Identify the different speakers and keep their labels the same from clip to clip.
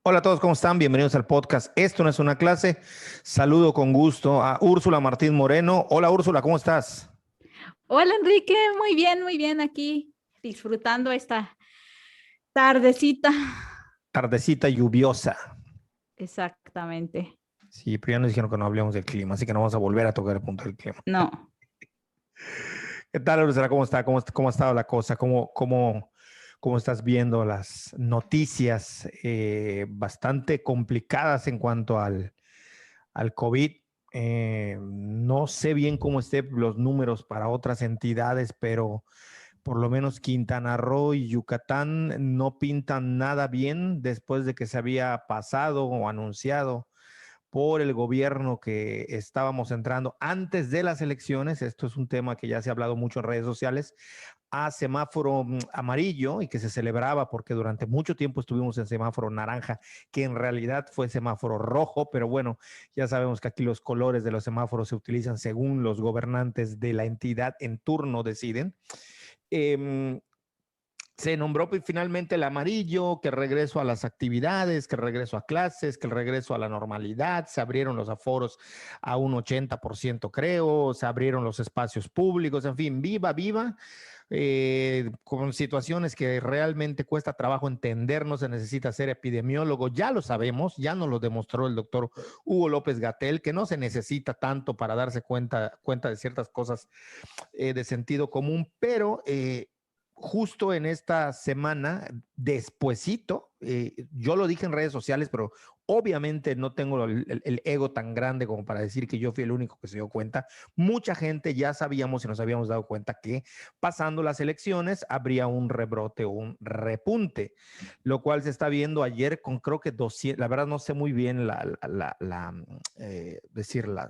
Speaker 1: Hola a todos, ¿cómo están? Bienvenidos al podcast. Esto no es una clase. Saludo con gusto a Úrsula Martín Moreno. Hola Úrsula, ¿cómo estás?
Speaker 2: Hola Enrique, muy bien aquí, disfrutando esta tardecita.
Speaker 1: Tardecita lluviosa.
Speaker 2: Exactamente.
Speaker 1: Sí, pero ya nos dijeron que no hablemos del clima, así que no vamos a volver a tocar el punto del clima.
Speaker 2: No,
Speaker 1: ¿Qué tal, Úrsula? ¿Cómo está? ¿Cómo ha estado la cosa? ¿Cómo estás viendo las noticias bastante complicadas en cuanto al COVID? No sé bien cómo estén los números para otras entidades, pero por lo menos Quintana Roo y Yucatán no pintan nada bien después de que se había pasado o anunciado por el gobierno que estábamos entrando antes de las elecciones. Esto es un tema que ya se ha hablado mucho en redes sociales, a semáforo amarillo y que se celebraba porque durante mucho tiempo estuvimos en semáforo naranja, que en realidad fue semáforo rojo, pero bueno, ya sabemos que aquí los colores de los semáforos se utilizan según los gobernantes de la entidad en turno deciden. Eh, Se nombró finalmente el amarillo, que el regreso a las actividades, que el regreso a clases, que el regreso a la normalidad, se abrieron los aforos a un 80% creo, se abrieron los espacios públicos, en fin, viva, con situaciones que realmente cuesta trabajo entender, no se necesita ser epidemiólogo, ya lo sabemos, ya nos lo demostró el doctor Hugo López Gatell, que no se necesita tanto para darse cuenta de ciertas cosas de sentido común, pero justo en esta semana, despuesito, yo lo dije en redes sociales, pero obviamente no tengo el ego tan grande como para decir que yo fui el único que se dio cuenta. Mucha gente ya sabíamos y nos habíamos dado cuenta que pasando las elecciones habría un rebrote o un repunte, lo cual se está viendo ayer con creo que 200, la verdad no sé muy bien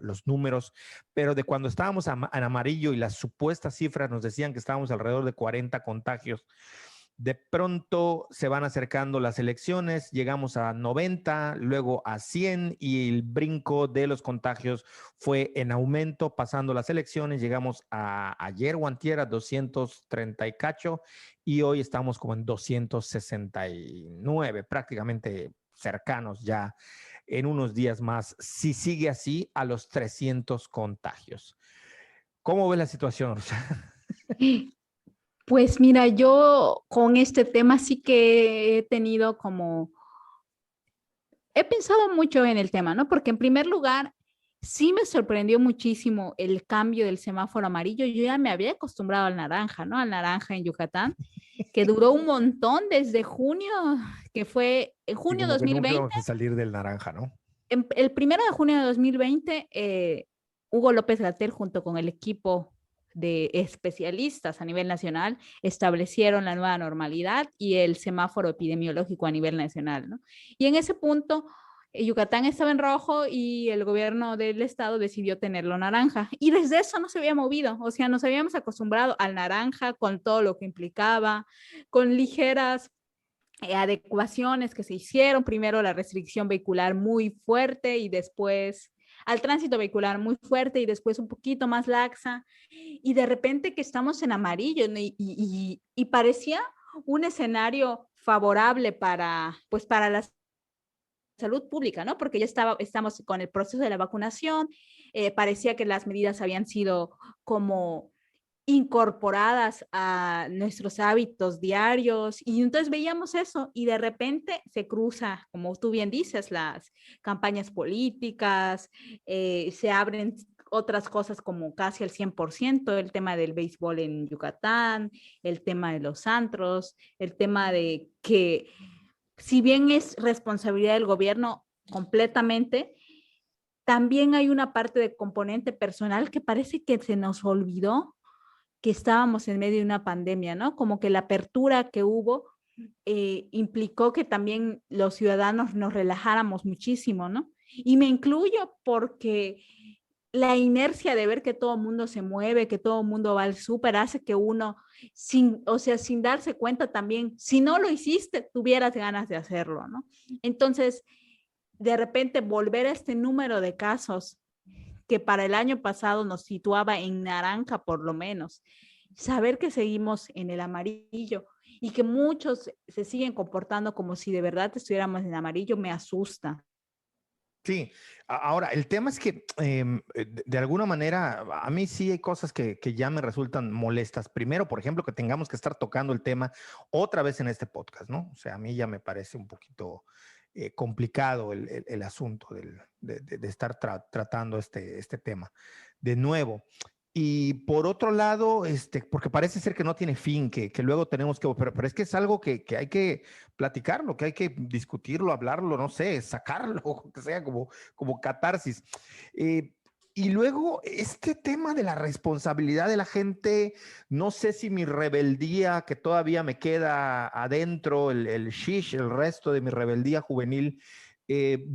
Speaker 1: los números, pero de cuando estábamos en amarillo y las supuestas cifras nos decían que estábamos alrededor de 40 contagios, de pronto se van acercando las elecciones, llegamos a 90, luego a 100 y el brinco de los contagios fue en aumento pasando las elecciones, llegamos a ayer o antier a 230 y cacho y hoy estamos como en 269, prácticamente cercanos ya en unos días más, si sigue así, a los 300 contagios. ¿Cómo ve la situación?
Speaker 2: pues mira, yo con este tema sí que he tenido he pensado mucho en el tema, ¿no? Porque en primer lugar, sí me sorprendió muchísimo el cambio del semáforo amarillo. Yo ya me había acostumbrado al naranja, ¿no? Al naranja en Yucatán, que duró un montón desde junio, que fue en
Speaker 1: Y
Speaker 2: junio
Speaker 1: como que nunca
Speaker 2: 2020.
Speaker 1: íbamos a salir del naranja, ¿no?
Speaker 2: El 1 de junio de 2020, Hugo López Gatell, junto con el equipo de especialistas a nivel nacional, establecieron la nueva normalidad y el semáforo epidemiológico a nivel nacional, ¿no? Y en ese punto, Yucatán estaba en rojo y el gobierno del estado decidió tenerlo naranja. Y desde eso no se había movido, o sea, nos habíamos acostumbrado al naranja con todo lo que implicaba, con ligeras adecuaciones que se hicieron, primero la restricción vehicular muy fuerte y después al tránsito vehicular muy fuerte y después un poquito más laxa y de repente que estamos en amarillo, ¿no? Y parecía un escenario favorable para la salud pública, ¿no? Porque ya estamos con el proceso de la vacunación, parecía que las medidas habían sido como incorporadas a nuestros hábitos diarios y entonces veíamos eso y de repente se cruza, como tú bien dices, las campañas políticas, se abren otras cosas como casi al 100%, el tema del béisbol en Yucatán, el tema de los antros, el tema de que si bien es responsabilidad del gobierno completamente, también hay una parte de componente personal que parece que se nos olvidó que estábamos en medio de una pandemia, ¿no? Como que la apertura que hubo implicó que también los ciudadanos nos relajáramos muchísimo, ¿no? Y me incluyo porque la inercia de ver que todo el mundo se mueve, que todo el mundo va al súper, hace que uno, o sea, sin darse cuenta también, si no lo hiciste, tuvieras ganas de hacerlo, ¿no? Entonces, de repente, volver a este número de casos que para el año pasado nos situaba en naranja por lo menos, saber que seguimos en el amarillo y que muchos se siguen comportando como si de verdad estuviéramos en amarillo me asusta.
Speaker 1: Sí, ahora el tema es que de alguna manera a mí sí hay cosas que ya me resultan molestas. Primero, por ejemplo, que tengamos que estar tocando el tema otra vez en este podcast, ¿no? O sea, a mí ya me parece un poquito complicado el asunto de estar tratando este tema de nuevo. Y por otro lado, porque parece ser que no tiene fin, que luego tenemos que, pero es que es algo que hay que platicarlo, que hay que discutirlo, hablarlo, no sé, sacarlo, que sea como catarsis. Eh, y luego este tema de la responsabilidad de la gente, no sé si mi rebeldía que todavía me queda adentro, el shish, el resto de mi rebeldía juvenil,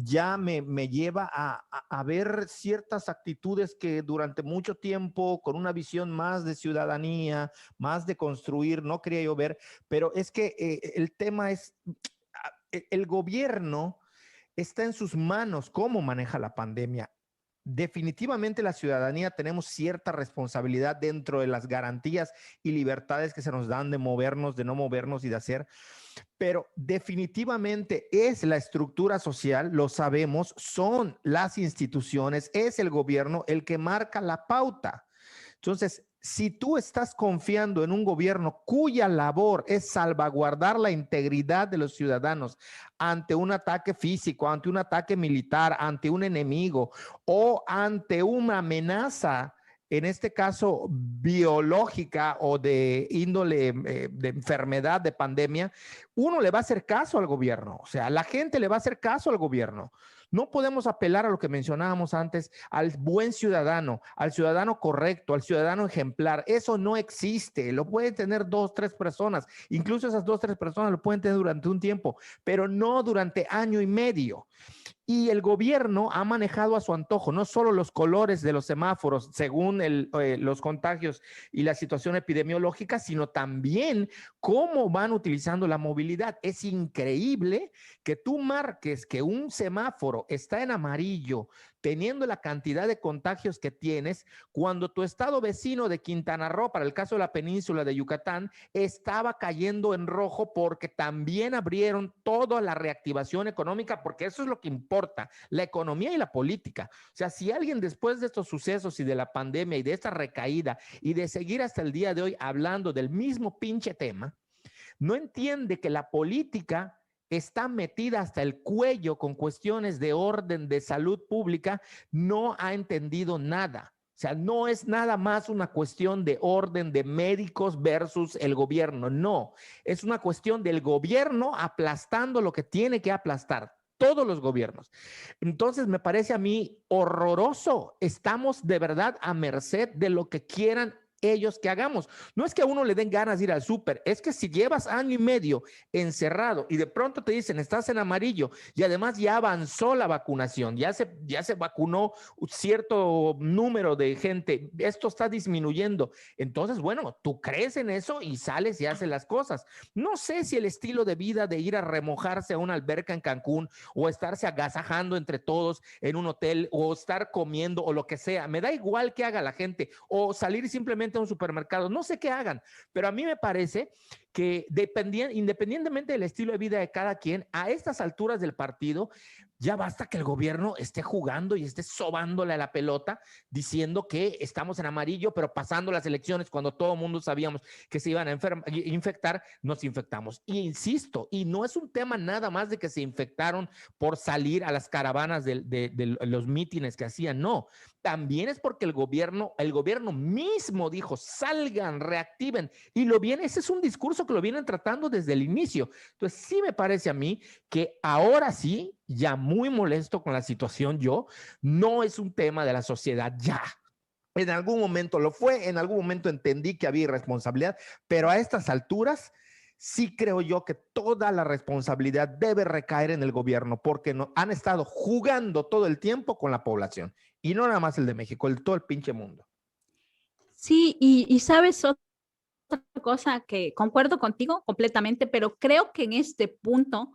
Speaker 1: ya me lleva a ver ciertas actitudes que durante mucho tiempo, con una visión más de ciudadanía, más de construir, no quería yo ver, pero es que el tema es, el gobierno está en sus manos cómo maneja la pandemia. Definitivamente la ciudadanía tenemos cierta responsabilidad dentro de las garantías y libertades que se nos dan de movernos, de no movernos y de hacer, pero definitivamente es la estructura social, lo sabemos, son las instituciones, es el gobierno el que marca la pauta. Entonces, si tú estás confiando en un gobierno cuya labor es salvaguardar la integridad de los ciudadanos ante un ataque físico, ante un ataque militar, ante un enemigo o ante una amenaza, en este caso biológica o de índole de enfermedad, de pandemia, uno le va a hacer caso al gobierno, o sea, la gente le va a hacer caso al gobierno. No podemos apelar a lo que mencionábamos antes, al buen ciudadano, al ciudadano correcto, al ciudadano ejemplar. Eso no existe. Lo pueden tener 2, 3 personas. Incluso esas 2, 3 personas lo pueden tener durante un tiempo, pero no durante año y medio. Y el gobierno ha manejado a su antojo no solo los colores de los semáforos según los contagios y la situación epidemiológica, sino también cómo van utilizando la movilidad. Es increíble que tú marques que un semáforo está en amarillo, teniendo la cantidad de contagios que tienes, cuando tu estado vecino de Quintana Roo, para el caso de la península de Yucatán, estaba cayendo en rojo porque también abrieron toda la reactivación económica, porque eso es lo que importa, la economía y la política. O sea, si alguien después de estos sucesos y de la pandemia y de esta recaída y de seguir hasta el día de hoy hablando del mismo pinche tema, no entiende que la política está metida hasta el cuello con cuestiones de orden, de salud pública, no ha entendido nada. O sea, no es nada más una cuestión de orden de médicos versus el gobierno, no, es una cuestión del gobierno aplastando lo que tiene que aplastar, todos los gobiernos. Entonces me parece a mí horroroso, estamos de verdad a merced de lo que quieran ellos que hagamos. No es que a uno le den ganas de ir al súper, es que si llevas año y medio encerrado y de pronto te dicen estás en amarillo y además ya avanzó la vacunación, ya se vacunó un cierto número de gente, esto está disminuyendo. Entonces, bueno, tú crees en eso y sales y haces las cosas. No sé si el estilo de vida de ir a remojarse a una alberca en Cancún o estarse agasajando entre todos en un hotel o estar comiendo o lo que sea, me da igual que haga la gente o salir simplemente a un supermercado, no sé qué hagan, pero a mí me parece que independientemente del estilo de vida de cada quien, a estas alturas del partido, ya basta que el gobierno esté jugando y esté sobándole a la pelota, diciendo que estamos en amarillo, pero pasando las elecciones, cuando todo el mundo sabíamos que se iban a infectar, nos infectamos. Y insisto, y no es un tema nada más de que se infectaron por salir a las caravanas de los mítines que hacían, no. También es porque el gobierno mismo dijo, salgan, reactiven, y ese es un discurso que lo vienen tratando desde el inicio. Entonces sí me parece a mí que ahora sí, ya muy molesto con la situación yo, no es un tema de la sociedad ya. En algún momento lo fue, en algún momento entendí que había irresponsabilidad, pero a estas alturas sí creo yo que toda la responsabilidad debe recaer en el gobierno porque han estado jugando todo el tiempo con la población y no nada más el de México, todo el pinche mundo.
Speaker 2: Sí, y sabes otra cosa que concuerdo contigo completamente, pero creo que en este punto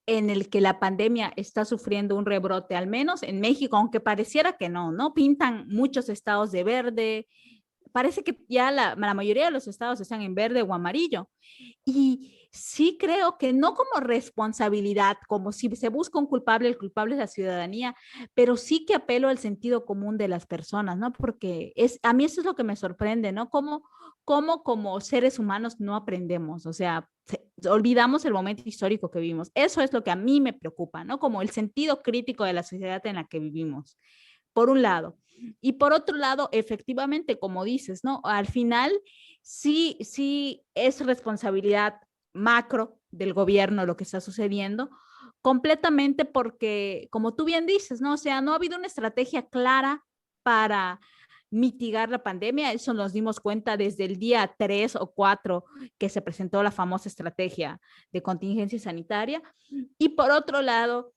Speaker 2: en el que la pandemia está sufriendo un rebrote, al menos en México, aunque pareciera que no, ¿no? Pintan muchos estados de verde, parece que ya la mayoría de los estados están en verde o amarillo. Y sí creo que no como responsabilidad, como si se busca un culpable, el culpable es la ciudadanía, pero sí que apelo al sentido común de las personas, ¿no? Porque a mí eso es lo que me sorprende, ¿no? Cómo como seres humanos no aprendemos, o sea, olvidamos el momento histórico que vivimos. Eso es lo que a mí me preocupa, ¿no? Como el sentido crítico de la sociedad en la que vivimos, por un lado. Y por otro lado, efectivamente, como dices, ¿no? Al final, sí es responsabilidad macro del gobierno lo que está sucediendo, completamente porque, como tú bien dices, ¿no? O sea, no ha habido una estrategia clara para mitigar la pandemia. Eso nos dimos cuenta desde el día 3 o 4 que se presentó la famosa estrategia de contingencia sanitaria. Y por otro lado,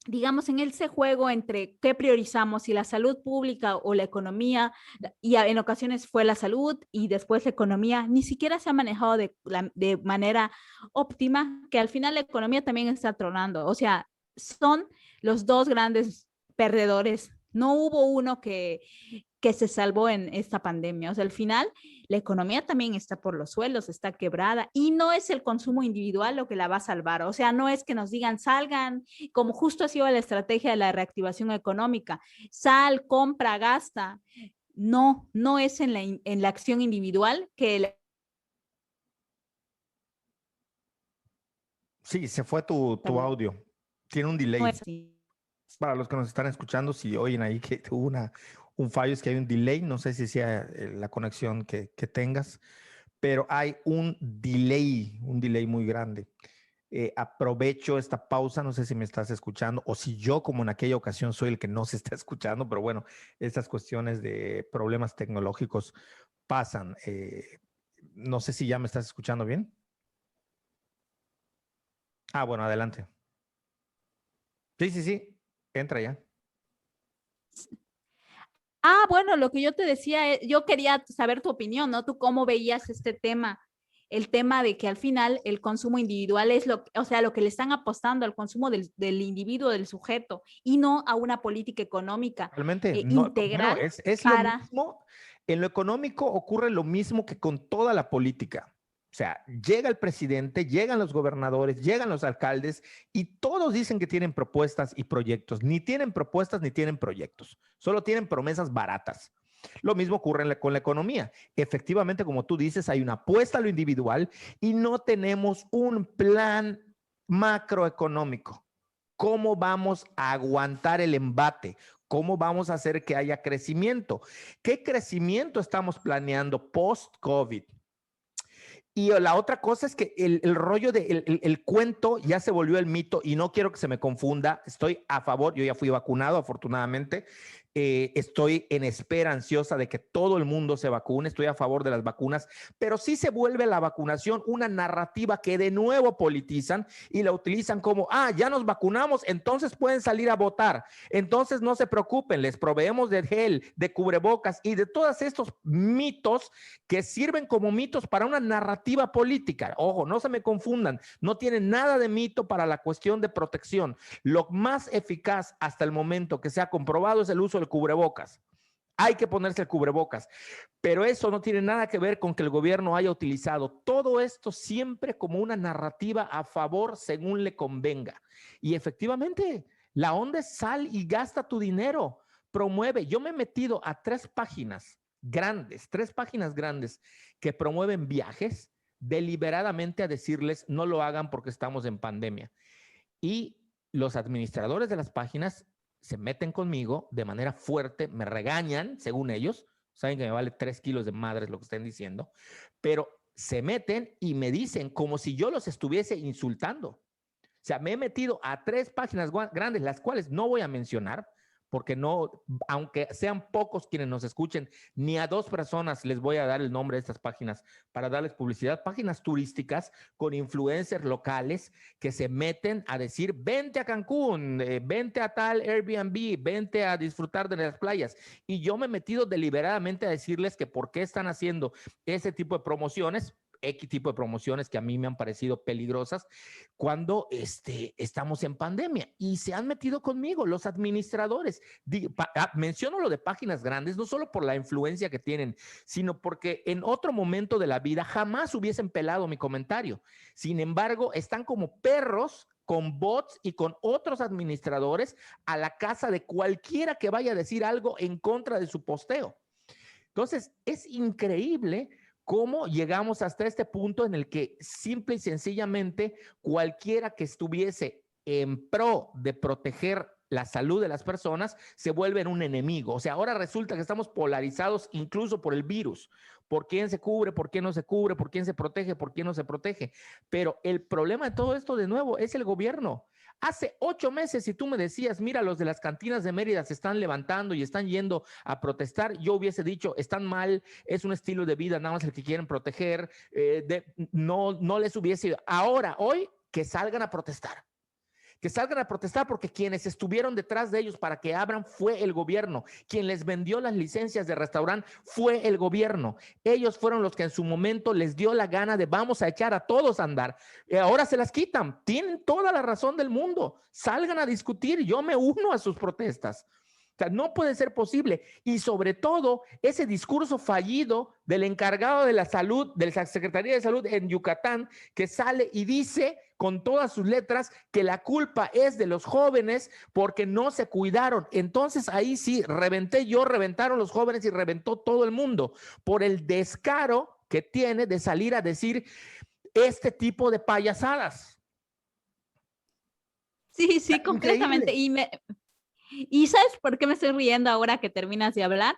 Speaker 2: digamos, en ese juego entre qué priorizamos, si la salud pública o la economía, y en ocasiones fue la salud y después la economía, ni siquiera se ha manejado de manera óptima, que al final la economía también está tronando. O sea, son los dos grandes perdedores. No hubo uno que se salvó en esta pandemia. O sea, al final la economía también está por los suelos, está quebrada y no es el consumo individual lo que la va a salvar. O sea, no es que nos digan salgan, como justo ha sido la estrategia de la reactivación económica, sal, compra, gasta. No, no es en la acción individual que...
Speaker 1: Sí, se fue tu audio. Tiene un
Speaker 2: No
Speaker 1: delay.
Speaker 2: es así.
Speaker 1: Para los que nos están escuchando, si oyen ahí que hubo un fallo, es que hay un delay. No sé si sea la conexión que tengas, pero hay un delay muy grande. Aprovecho esta pausa, no sé si me estás escuchando o si yo como en aquella ocasión soy el que no se está escuchando, pero bueno, estas cuestiones de problemas tecnológicos pasan. No sé si ya me estás escuchando bien. Ah, bueno, adelante. Sí, sí, sí, entra ya.
Speaker 2: Ah, bueno, lo que yo te decía, yo quería saber tu opinión, ¿no? ¿Tú cómo veías este tema? El tema de que al final el consumo individual es o sea, lo que le están apostando al consumo del individuo, del sujeto, y no a una política económica
Speaker 1: Realmente, no, bueno,
Speaker 2: integral
Speaker 1: es lo
Speaker 2: para...
Speaker 1: mismo, en lo económico ocurre lo mismo que con toda la política. O sea, llega el presidente, llegan los gobernadores, llegan los alcaldes y todos dicen que tienen propuestas y proyectos. Ni tienen propuestas ni tienen proyectos, solo tienen promesas baratas. Lo mismo ocurre con la economía. Efectivamente, como tú dices, hay una apuesta a lo individual y no tenemos un plan macroeconómico. ¿Cómo vamos a aguantar el embate? ¿Cómo vamos a hacer que haya crecimiento? ¿Qué crecimiento estamos planeando post-COVID? Y la otra cosa es que el rollo el cuento ya se volvió el mito y no quiero que se me confunda. Estoy a favor, yo ya fui vacunado afortunadamente. Estoy en espera ansiosa de que todo el mundo se vacune. Estoy a favor de las vacunas, pero sí se vuelve la vacunación una narrativa que de nuevo politizan y la utilizan como, ya nos vacunamos, entonces pueden salir a votar. Entonces no se preocupen, les proveemos de gel, de cubrebocas y de todos estos mitos que sirven como mitos para una narrativa política. Ojo, no se me confundan, no tienen nada de mito para la cuestión de protección. Lo más eficaz hasta el momento que se ha comprobado es el uso del cubrebocas. Hay que ponerse el cubrebocas, pero eso no tiene nada que ver con que el gobierno haya utilizado todo esto siempre como una narrativa a favor según le convenga. Y efectivamente, la onda es sal y gasta tu dinero, promueve. Yo me he metido a tres páginas grandes que promueven viajes deliberadamente a decirles no lo hagan porque estamos en pandemia. Y los administradores de las páginas se meten conmigo de manera fuerte, me regañan, según ellos, saben que me vale 3 kilos de madres lo que estén diciendo, pero se meten y me dicen como si yo los estuviese insultando. O sea, me he metido a tres páginas grandes, las cuales no voy a mencionar, porque no, aunque sean pocos quienes nos escuchen, ni a dos personas les voy a dar el nombre de estas páginas para darles publicidad, páginas turísticas con influencers locales que se meten a decir, vente a Cancún, vente a tal Airbnb, vente a disfrutar de las playas. Y yo me he metido deliberadamente a decirles que por qué están haciendo ese tipo de promociones.
Speaker 3: X tipo de promociones que a mí me han parecido peligrosas cuando estamos en pandemia y se han metido conmigo los administradores. Menciono lo de páginas grandes, no solo por la influencia que tienen, sino porque en otro momento de la vida jamás hubiesen pelado mi comentario. Sin embargo, están como perros con bots y con otros administradores a la casa de cualquiera que vaya a decir algo en contra de su posteo. Entonces, es increíble cómo llegamos hasta este punto en el que simple y sencillamente cualquiera que estuviese en pro de proteger la salud de las personas se vuelve un enemigo. O sea, ahora resulta que estamos polarizados incluso por el virus. ¿Por quién se cubre? ¿Por quién no se cubre? ¿Por quién se protege? ¿Por quién no se protege? Pero el problema de todo esto, de nuevo, es el gobierno. Hace 8 meses, si tú me decías, mira, los de las cantinas de Mérida se están levantando y están yendo a protestar, yo hubiese dicho, están mal, es un estilo de vida, nada más el que quieren proteger, no les hubiese ido. Ahora, hoy, que salgan a protestar. Que salgan a protestar porque quienes estuvieron detrás de ellos para que abran fue el gobierno. Quien les vendió las licencias de restaurante fue el gobierno. Ellos fueron los que en su momento les dio la gana de vamos a echar a todos a andar. Ahora se las quitan. Tienen toda la razón del mundo. Salgan a discutir. Yo me uno a sus protestas. O sea, no puede ser posible. Y sobre todo, ese discurso fallido del encargado de la salud, de la Secretaría de Salud en Yucatán, que sale y dice con todas sus letras que la culpa es de los jóvenes porque no se cuidaron. Entonces ahí sí, reventaron los jóvenes y reventó todo el mundo por el descaro que tiene de salir a decir este tipo de payasadas.
Speaker 2: Sí, sí, completamente. ¿Y sabes por qué me estoy riendo ahora que terminas de hablar?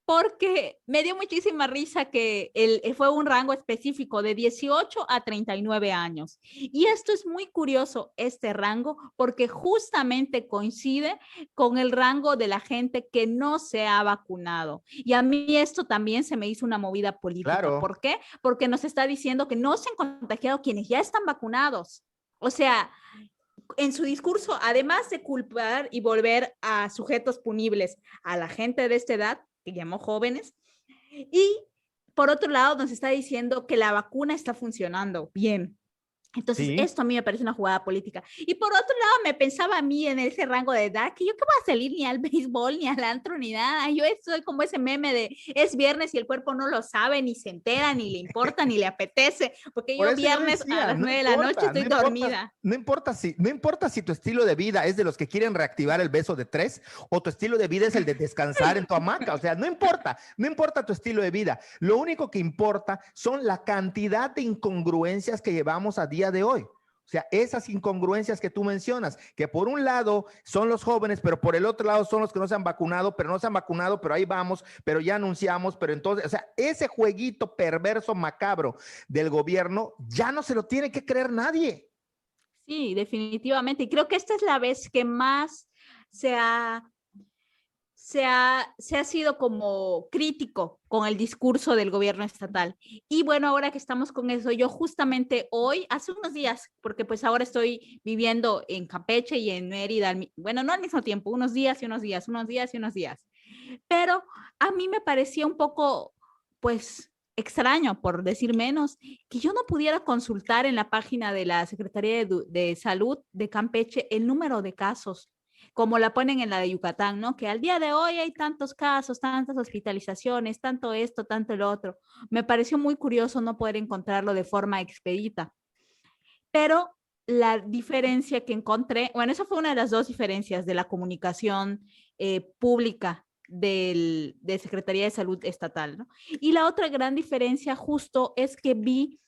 Speaker 2: Porque me dio muchísima risa que fue un rango específico de 18 a 39 años. Y esto es muy curioso, este rango, porque justamente coincide con el rango de la gente que no se ha vacunado. Y a mí esto también se me hizo una movida política.
Speaker 1: Claro.
Speaker 2: ¿Por qué? Porque nos está diciendo que no se han contagiado quienes ya están vacunados. O sea, en su discurso, además de culpar y volver a sujetos punibles a la gente de esta edad, que llamó jóvenes, y por otro lado nos está diciendo que la vacuna está funcionando bien. Entonces,
Speaker 1: Sí.
Speaker 2: esto a mí me parece una jugada política. Y por otro lado, me pensaba a mí en ese rango de edad que yo qué voy a salir ni al béisbol, ni al antro, ni nada. Yo soy como ese meme de es viernes y el cuerpo no lo sabe, ni se entera, ni le importa, ni le apetece. Porque yo viernes a las 9 de la noche estoy dormida.
Speaker 1: No importa si tu estilo de vida es de los que quieren reactivar el beso de 3 o tu estilo de vida es el de descansar en tu hamaca. O sea, no importa tu estilo de vida. Lo único que importa son la cantidad de incongruencias que llevamos a día de hoy. O sea, esas incongruencias que tú mencionas, que por un lado son los jóvenes, pero por el otro lado son los que no se han vacunado, pero ahí vamos, pero ya anunciamos, pero entonces, o sea, ese jueguito perverso, macabro del gobierno, ya no se lo tiene que creer nadie.
Speaker 2: Sí, definitivamente. Y creo que esta es la vez que más se ha sido como crítico con el discurso del gobierno estatal. Y bueno, ahora que estamos con eso, yo justamente hoy, hace unos días, porque pues ahora estoy viviendo en Campeche y en Mérida, bueno, no al mismo tiempo, unos días y unos días, pero a mí me parecía un poco, pues, extraño, por decir menos, que yo no pudiera consultar en la página de la Secretaría de Salud de Campeche el número de casos, como la ponen en la de Yucatán, ¿no? Que al día de hoy hay tantos casos, tantas hospitalizaciones, tanto esto, tanto el otro. Me pareció muy curioso no poder encontrarlo de forma expedita. Pero la diferencia que encontré, bueno, esa fue una de las dos diferencias de la comunicación pública de Secretaría de Salud Estatal, ¿no? Y la otra gran diferencia justo es que vi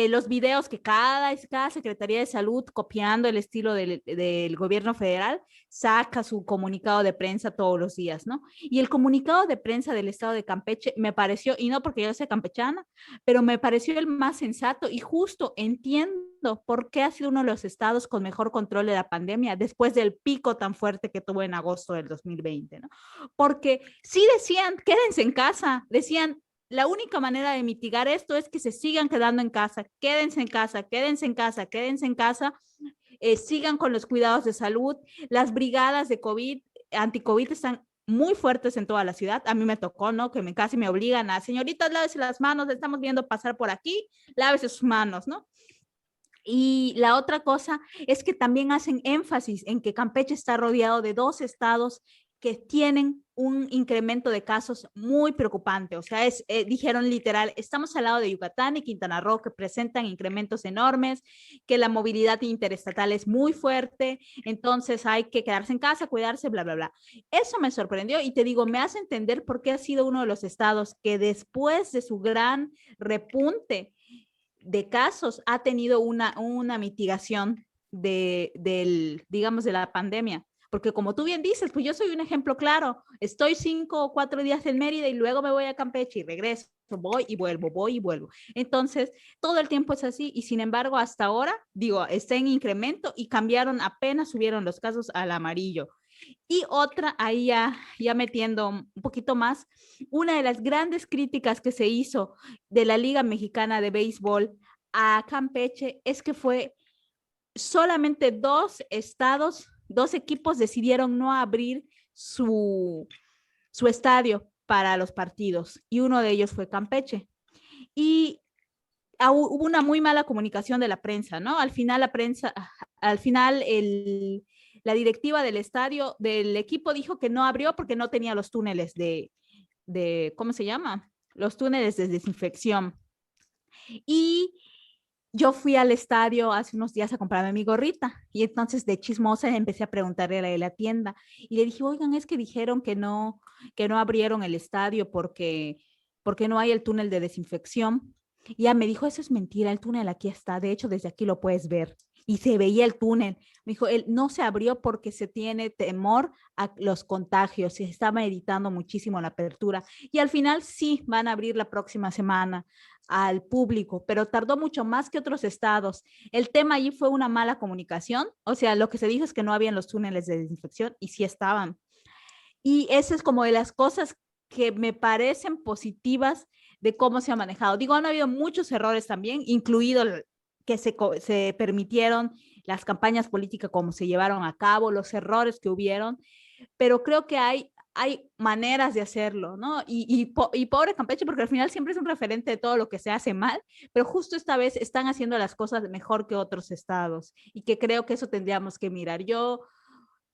Speaker 2: los videos que cada Secretaría de Salud, copiando el estilo del gobierno federal, saca su comunicado de prensa todos los días, ¿no? Y el comunicado de prensa del estado de Campeche me pareció, y no porque yo sea campechana, pero me pareció el más sensato y justo entiendo por qué ha sido uno de los estados con mejor control de la pandemia después del pico tan fuerte que tuvo en agosto del 2020, ¿no? Porque sí decían, quédense en casa, decían, la única manera de mitigar esto es que se sigan quedando en casa, quédense en casa, quédense en casa, quédense en casa, sigan con los cuidados de salud. Las brigadas de COVID, anti-COVID están muy fuertes en toda la ciudad. A mí me tocó, ¿no? Que casi me obligan a, señoritas, lávese las manos, estamos viendo pasar por aquí, lávese sus manos, ¿no? Y la otra cosa es que también hacen énfasis en que Campeche está rodeado de 2 estados que tienen un incremento de casos muy preocupante. O sea, dijeron literal, estamos al lado de Yucatán y Quintana Roo, que presentan incrementos enormes, que la movilidad interestatal es muy fuerte, entonces hay que quedarse en casa, cuidarse, bla, bla, bla. Eso me sorprendió y te digo, me hace entender por qué ha sido uno de los estados que después de su gran repunte de casos ha tenido una mitigación digamos, de la pandemia. Porque como tú bien dices, pues yo soy un ejemplo claro. Estoy 5 o 4 días en Mérida y luego me voy a Campeche y regreso, voy y vuelvo, voy y vuelvo. Entonces, todo el tiempo es así y sin embargo, hasta ahora, digo, está en incremento y cambiaron, apenas subieron los casos al amarillo. Y otra, ahí ya metiendo un poquito más, una de las grandes críticas que se hizo de la Liga Mexicana de Béisbol a Campeche es que fue solamente 2 estados, 2 equipos decidieron no abrir su estadio para los partidos y uno de ellos fue Campeche. Y hubo una muy mala comunicación de la prensa, ¿no? Al final la directiva del estadio, del equipo, dijo que no abrió porque no tenía los túneles ¿cómo se llama? Los túneles de desinfección. Y yo fui al estadio hace unos días a comprarme mi gorrita y entonces de chismosa empecé a preguntarle a la de la tienda y le dije, oigan, es que dijeron que no abrieron el estadio porque no hay el túnel de desinfección. Y ella me dijo, eso es mentira, el túnel aquí está, de hecho desde aquí lo puedes ver. Y se veía el túnel. Me dijo, él no se abrió porque se tiene temor a los contagios, se está meditando muchísimo la apertura. Y al final sí van a abrir la próxima semana al público, pero tardó mucho más que otros estados. El tema allí fue una mala comunicación, o sea, lo que se dijo es que no habían los túneles de desinfección y sí estaban. Y eso es como de las cosas que me parecen positivas de cómo se ha manejado. Digo, han habido muchos errores también, incluido que se permitieron las campañas políticas como se llevaron a cabo, los errores que hubieron, pero creo que hay maneras de hacerlo, ¿no? Y pobre Campeche, porque al final siempre es un referente de todo lo que se hace mal, pero justo esta vez están haciendo las cosas mejor que otros estados y que creo que eso tendríamos que mirar. Yo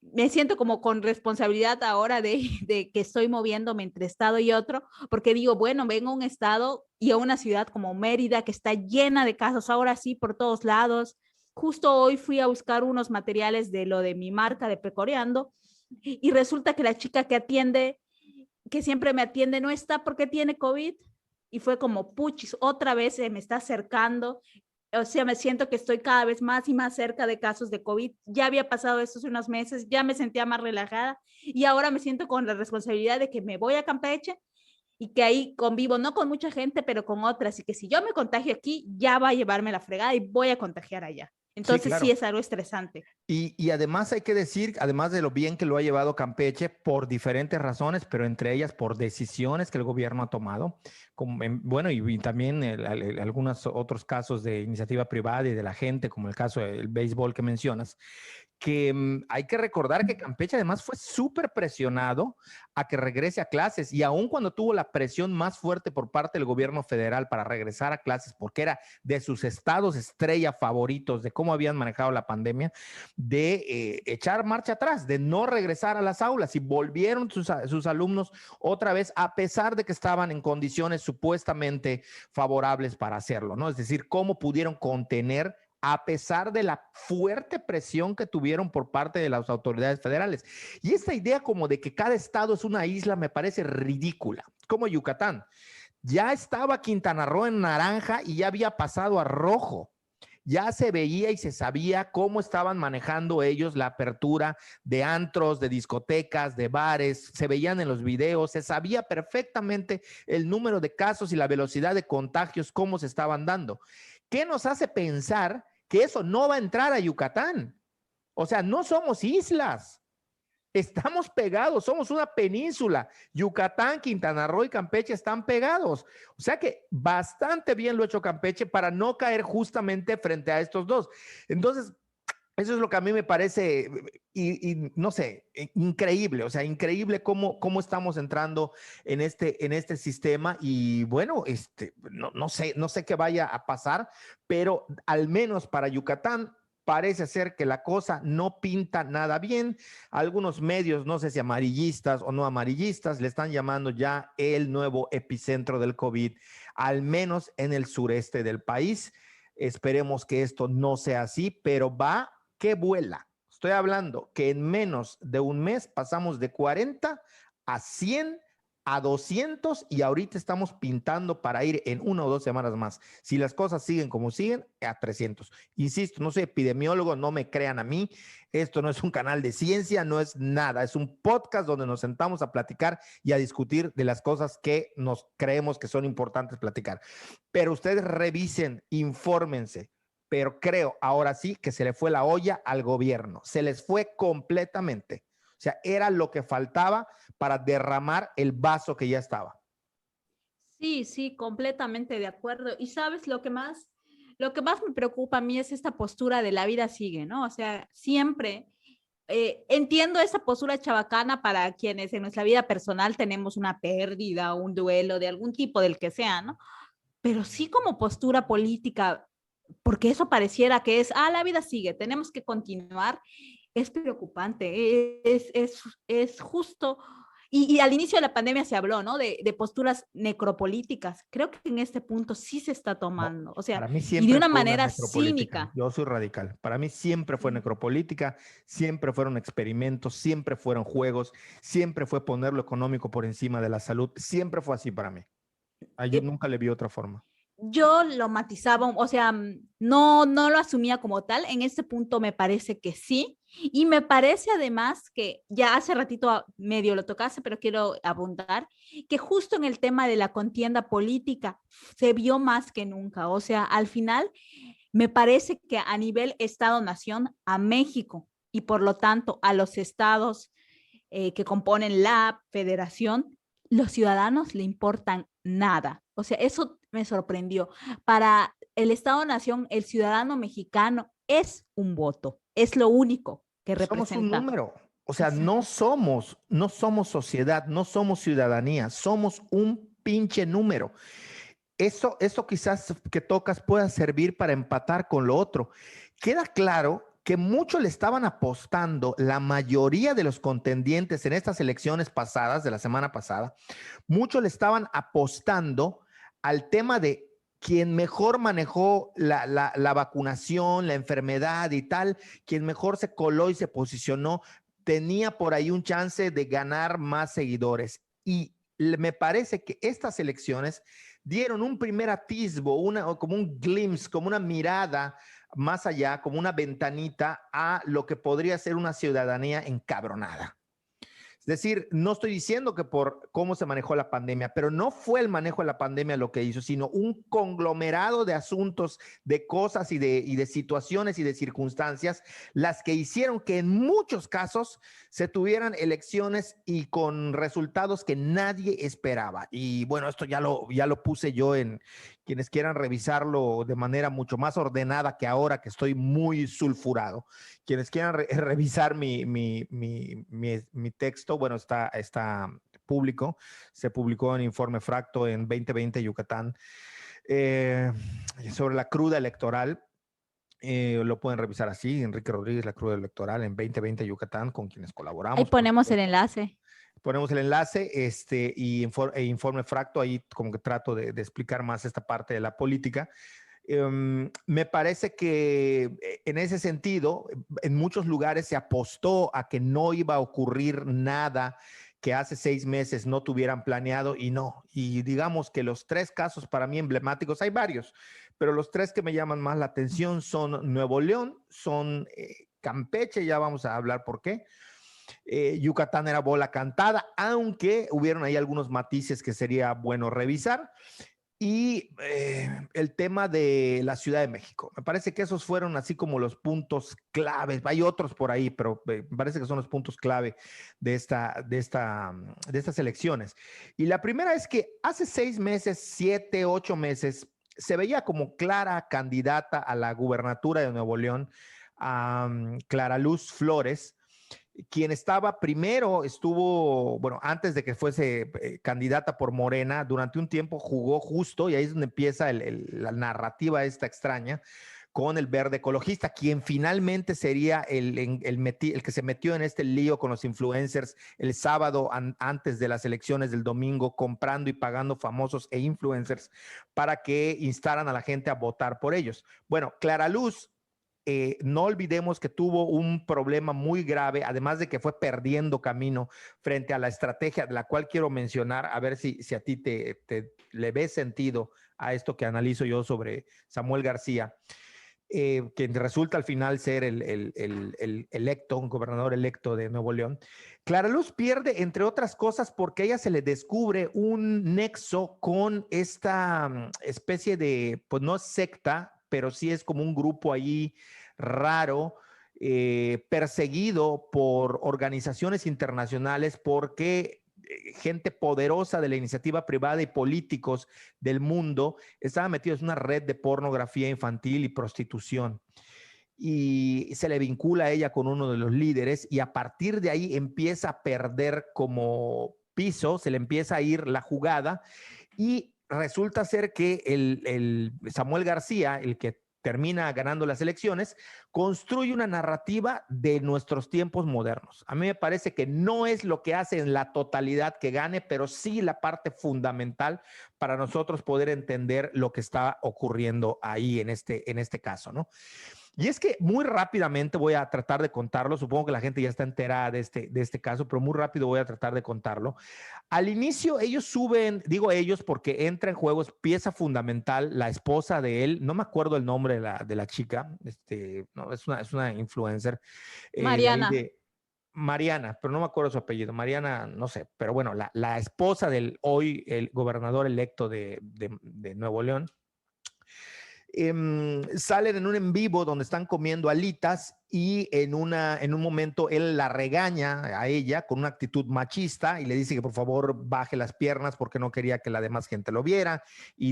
Speaker 2: me siento como con responsabilidad ahora de que estoy moviéndome entre estado y otro, porque digo, bueno, vengo a un estado y a una ciudad como Mérida que está llena de casos, ahora sí, por todos lados. Justo hoy fui a buscar unos materiales de lo de mi marca de Pecoreando y resulta que la chica que atiende, que siempre me atiende, no está porque tiene COVID. Y fue como, puchis, otra vez se me está acercando. O sea, me siento que estoy cada vez más y más cerca de casos de COVID. Ya había pasado estos unos meses, ya me sentía más relajada y ahora me siento con la responsabilidad de que me voy a Campeche y que ahí convivo, no con mucha gente, pero con otras. Y que si yo me contagio aquí, ya va a llevarme la fregada y voy a contagiar allá. Entonces
Speaker 1: Sí, claro.
Speaker 2: sí es algo estresante.
Speaker 1: Y además hay que decir, además de lo bien que lo ha llevado Campeche, por diferentes razones, pero entre ellas por decisiones que el gobierno ha tomado, como bueno, y también algunos otros casos de iniciativa privada y de la gente, como el caso del béisbol que mencionas, que hay que recordar que Campeche además fue súper presionado a que regrese a clases y aun cuando tuvo la presión más fuerte por parte del gobierno federal para regresar a clases, porque era de sus estados estrella favoritos de cómo habían manejado la pandemia, de echar marcha atrás, de no regresar a las aulas y volvieron sus alumnos otra vez a pesar de que estaban en condiciones supuestamente favorables para hacerlo, ¿no? Es decir, cómo pudieron contener a pesar de la fuerte presión que tuvieron por parte de las autoridades federales. Y esta idea como de que cada estado es una isla me parece ridícula, como Yucatán. Ya estaba Quintana Roo en naranja y ya había pasado a rojo. Ya se veía y se sabía cómo estaban manejando ellos la apertura de antros, de discotecas, de bares, se veían en los videos, se sabía perfectamente el número de casos y la velocidad de contagios, cómo se estaban dando. ¿Qué nos hace pensar que eso no va a entrar a Yucatán? O sea, no somos islas. Estamos pegados, somos una península. Yucatán, Quintana Roo y Campeche están pegados. O sea que bastante bien lo ha hecho Campeche para no caer justamente frente a estos dos. Entonces, Eso es lo que a mí me parece, y no sé, increíble, o sea, increíble cómo estamos entrando en este sistema y bueno, no sé qué vaya a pasar, pero al menos para Yucatán parece ser que la cosa no pinta nada bien. Algunos medios, no sé si amarillistas o no amarillistas, le están llamando ya el nuevo epicentro del COVID, al menos en el sureste del país. Esperemos que esto no sea así, pero va que vuela. Estoy hablando que en menos de un mes pasamos de 40 a 100 a 200 y ahorita estamos pintando para ir en 1 o 2 semanas más. Si las cosas siguen como siguen, a 300. Insisto, no soy epidemiólogo, no me crean a mí. Esto no es un canal de ciencia, no es nada. Es un podcast donde nos sentamos a platicar y a discutir de las cosas que nos creemos que son importantes platicar. Pero ustedes revisen, infórmense, pero creo ahora sí que se le fue la olla al gobierno, se les fue completamente. O sea, era lo que faltaba para derramar el vaso que ya estaba.
Speaker 2: Sí, sí, completamente de acuerdo. Y sabes, lo que más me preocupa a mí es esta postura de la vida sigue, ¿no? O sea, siempre entiendo esa postura chabacana para quienes en nuestra vida personal tenemos una pérdida, un duelo de algún tipo, del que sea, ¿no? Pero sí como postura política, porque eso pareciera que es, la vida sigue, tenemos que continuar, es preocupante, es justo. Y al inicio de la pandemia se habló, ¿no? De posturas necropolíticas. Creo que en este punto sí se está
Speaker 1: No,
Speaker 2: tomando, o sea,
Speaker 1: para mí
Speaker 2: y de
Speaker 1: siempre
Speaker 2: una
Speaker 1: fue una
Speaker 2: manera
Speaker 1: necropolítica.
Speaker 2: cínica.
Speaker 1: Yo soy radical. Para mí siempre fue necropolítica, siempre fueron experimentos, siempre fueron juegos, siempre fue poner lo económico por encima de la salud. Siempre fue así para mí. Yo
Speaker 2: Eh,
Speaker 1: nunca le vi otra forma.
Speaker 2: yo lo matizaba, o sea, no lo asumía como tal. En este punto me parece que sí. Y me parece además que ya hace ratito medio lo tocaste, pero quiero abundar, que justo en el tema de la contienda política se vio más que nunca. O sea, al final me parece que a nivel Estado-Nación, a México y por lo tanto a los estados que componen la federación, los ciudadanos le importan nada. O sea, eso me sorprendió. Para el Estado-Nación, el ciudadano mexicano es un voto, es lo único que
Speaker 1: Somos un
Speaker 2: representa.
Speaker 1: número. O sea,
Speaker 2: Exacto.
Speaker 1: no somos sociedad, no somos ciudadanía, somos un pinche número. Eso quizás que tocas pueda servir para empatar con lo otro. Queda claro que muchos le estaban apostando, la mayoría de los contendientes en estas elecciones pasadas, de la semana pasada, muchos le estaban apostando al tema de quien mejor manejó la vacunación, la enfermedad y tal, quien mejor se coló y se posicionó, tenía por ahí un chance de ganar más seguidores. Y me parece que estas elecciones dieron un primer atisbo, como un glimpse, como una mirada más allá, como una ventanita a lo que podría ser una ciudadanía encabronada. Es decir, no estoy diciendo que por cómo se manejó la pandemia, pero no fue el manejo de la pandemia lo que hizo, sino un conglomerado de asuntos, de cosas y de situaciones y de circunstancias, las que hicieron que en muchos casos se tuvieran elecciones y con resultados que nadie esperaba. Y bueno, esto ya lo puse yo en quienes quieran revisarlo de manera mucho más ordenada que ahora que estoy muy sulfurado. Quienes quieran revisar mi texto, bueno, está público, se publicó en Informe Fracto en 2020 Yucatán, sobre la cruda electoral. Lo pueden revisar así, Enrique Rodríguez, la cruda electoral en 2020 Yucatán, con quienes
Speaker 2: Ahí
Speaker 1: colaboramos.
Speaker 2: ponemos el enlace.
Speaker 1: Ponemos el enlace y Informe Fracto, ahí como que trato de explicar más esta parte de la política. Me parece que en ese sentido, en muchos lugares se apostó a que no iba a ocurrir nada que hace 6 meses no tuvieran planeado y no. Y digamos que los 3 casos para mí emblemáticos, hay varios, pero los 3 que me llaman más la atención son Nuevo León, son Campeche, ya vamos a hablar por qué. Yucatán era bola cantada, aunque hubieron ahí algunos matices que sería bueno revisar. Y el tema de la Ciudad de México. Me parece que esos fueron así como los puntos claves. Hay otros por ahí, pero me parece que son los puntos clave de estas elecciones. Y la primera es que hace 6 meses, 7, 8 meses, se veía como clara candidata a la gubernatura de Nuevo León a Clara Luz Flores, quien estaba primero, bueno, antes de que fuese candidata por Morena, durante un tiempo jugó justo, y ahí es donde empieza la narrativa esta extraña, con el Verde Ecologista, quien finalmente sería el que se metió en este lío con los influencers el sábado antes de las elecciones del domingo, comprando y pagando famosos e influencers para que instaran a la gente a votar por ellos. Bueno, Clara Luz, no olvidemos que tuvo un problema muy grave, además de que fue perdiendo camino frente a la estrategia de la cual quiero mencionar, a ver si a ti le ves sentido a esto que analizo yo sobre Samuel García, que resulta al final ser el electo, un gobernador electo de Nuevo León. Clara Luz pierde, entre otras cosas, porque a ella se le descubre un nexo con esta especie de, pues no secta, pero sí es como un grupo ahí raro, perseguido por organizaciones internacionales porque gente poderosa de la iniciativa privada y políticos del mundo estaban metidos en una red de pornografía infantil y prostitución. Y se le vincula a ella con uno de los líderes y a partir de ahí empieza a perder como piso, se le empieza a ir la jugada y resulta ser que el Samuel García, el que termina ganando las elecciones, construye una narrativa de nuestros tiempos modernos. A mí me parece que no es lo que hace en la totalidad que gane, pero sí la parte fundamental para nosotros poder entender lo que está ocurriendo ahí en este caso, ¿no? Y es que muy rápidamente voy a tratar de contarlo, supongo que la gente ya está enterada de este caso, pero muy rápido voy a tratar de contarlo. Al inicio ellos suben, digo ellos porque entra en juego, es pieza fundamental, la esposa de él, no me acuerdo el nombre de la chica, no, es una influencer.
Speaker 2: Mariana.
Speaker 1: Mariana, pero no me acuerdo su apellido, Mariana, no sé, pero bueno, la esposa del hoy el gobernador electo de Nuevo León. Salen en un en vivo donde están comiendo alitas y en un momento él la regaña a ella con una actitud machista y le dice que por favor baje las piernas porque no quería que la demás gente lo viera y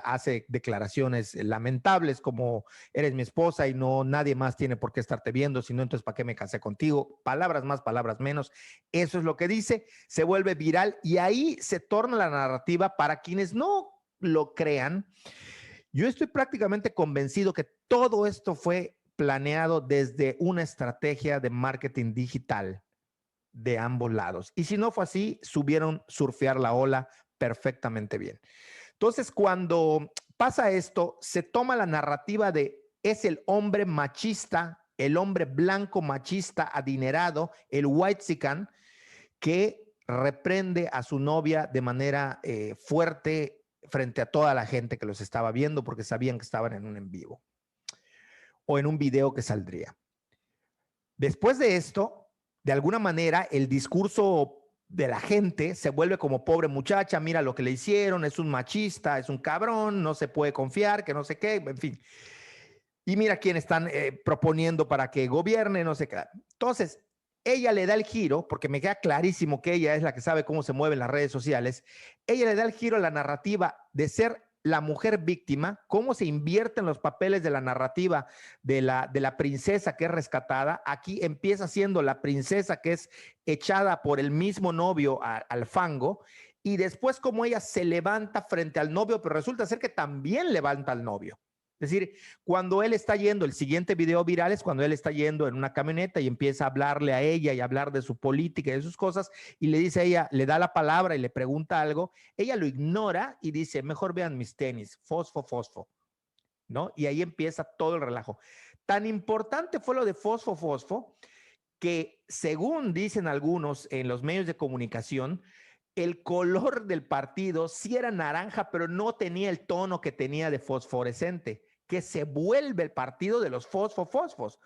Speaker 1: hace declaraciones lamentables como eres mi esposa y no nadie más tiene por qué estarte viendo, sino entonces ¿para qué me casé contigo? Palabras más, palabras menos. Eso es lo que dice, se vuelve viral y ahí se torna la narrativa para quienes no lo crean. Yo estoy prácticamente convencido que todo esto fue planeado desde una estrategia de marketing digital de ambos lados. Y si no fue así, supieron surfear la ola perfectamente bien. Entonces, cuando pasa esto, se toma la narrativa de es el hombre machista, el hombre blanco machista adinerado, el whitezican, que reprende a su novia de manera fuerte frente a toda la gente que los estaba viendo porque sabían que estaban en un en vivo o en un video que saldría. Después de esto, de alguna manera, el discurso de la gente se vuelve como pobre muchacha, mira lo que le hicieron, es un machista, es un cabrón, no se puede confiar, que no sé qué, en fin. Y mira quién están proponiendo para que gobierne, no sé qué. Entonces, ella le da el giro, porque me queda clarísimo que ella es la que sabe cómo se mueven las redes sociales, ella le da el giro a la narrativa de ser la mujer víctima, cómo se invierten los papeles de la narrativa de la princesa que es rescatada. Aquí empieza siendo la princesa que es echada por el mismo novio al fango, y después como ella se levanta frente al novio, pero resulta ser que también levanta al novio. Es decir, cuando él está yendo, el siguiente video viral es cuando él está yendo en una camioneta y empieza a hablarle a ella y hablar de su política y de sus cosas y le dice a ella, le da la palabra y le pregunta algo, ella lo ignora y dice, mejor vean mis tenis, fosfo, fosfo, ¿no? Y ahí empieza todo el relajo. Tan importante fue lo de fosfo, fosfo, que según dicen algunos en los medios de comunicación, el color del partido sí era naranja, pero no tenía el tono que tenía de fosforescente, que se vuelve el partido de los fosfos.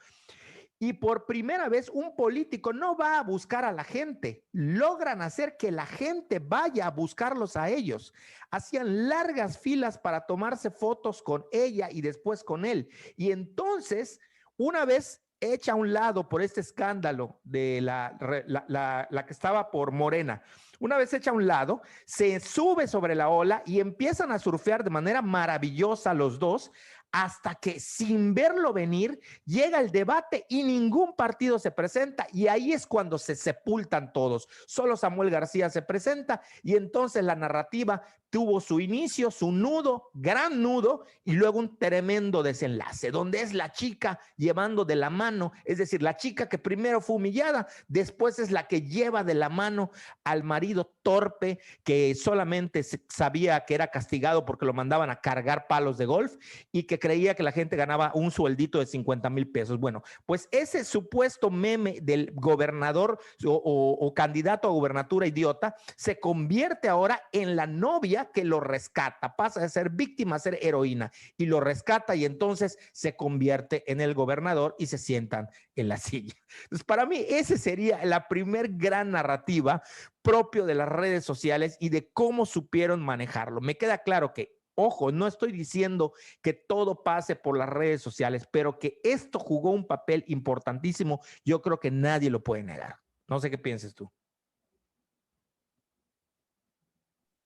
Speaker 1: Y por primera vez un político no va a buscar a la gente, logran hacer que la gente vaya a buscarlos a ellos. Hacían largas filas para tomarse fotos con ella y después con él. Y entonces, una vez hecha a un lado por este escándalo de la que estaba por Morena, una vez hecha a un lado, se sube sobre la ola y empiezan a surfear de manera maravillosa los dos
Speaker 3: hasta que sin verlo venir llega el debate y ningún partido se presenta, y ahí es cuando se sepultan todos. Solo Samuel García se presenta y entonces la narrativa tuvo su inicio, su nudo, gran nudo, y luego un tremendo desenlace, donde es la chica llevando de la mano, es decir, la chica que primero fue humillada, después es la que lleva de la mano al marido torpe, que solamente sabía que era castigado porque lo mandaban a cargar palos de golf y que creía que la gente ganaba un sueldito de 50,000 pesos. Bueno, pues ese supuesto meme del gobernador o candidato a gubernatura idiota se convierte ahora en la novia que lo rescata, pasa de ser víctima a ser heroína y lo rescata, y entonces se convierte en el gobernador y se sientan en la silla. Entonces, para mí, esa sería la primer gran narrativa propio de las redes sociales y de cómo supieron manejarlo. Me queda claro que, ojo, no estoy diciendo que todo pase por las redes sociales, pero que esto jugó un papel importantísimo, yo creo que nadie lo puede negar. No sé qué pienses tú.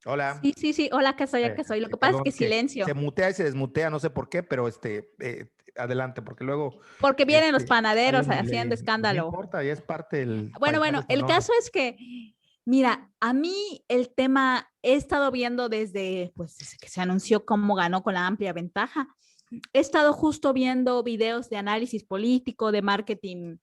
Speaker 3: Hola.
Speaker 2: Sí. Hola, acá soy. Lo que pasa es
Speaker 1: Perdón,
Speaker 2: que
Speaker 1: es que
Speaker 2: silencio.
Speaker 1: se mutea y se desmutea, no sé por qué, pero adelante, porque luego
Speaker 2: Porque vienen los
Speaker 1: hay
Speaker 2: panaderos
Speaker 1: un
Speaker 2: haciendo
Speaker 1: delay. No
Speaker 2: escándalo.
Speaker 1: importa, ya es parte del
Speaker 2: Bueno,
Speaker 1: paisaje
Speaker 2: el
Speaker 1: sonoro.
Speaker 2: caso es que, mira, a mí el tema he estado viendo desde que se anunció cómo ganó con la amplia ventaja. He estado justo viendo videos de análisis político, de marketing,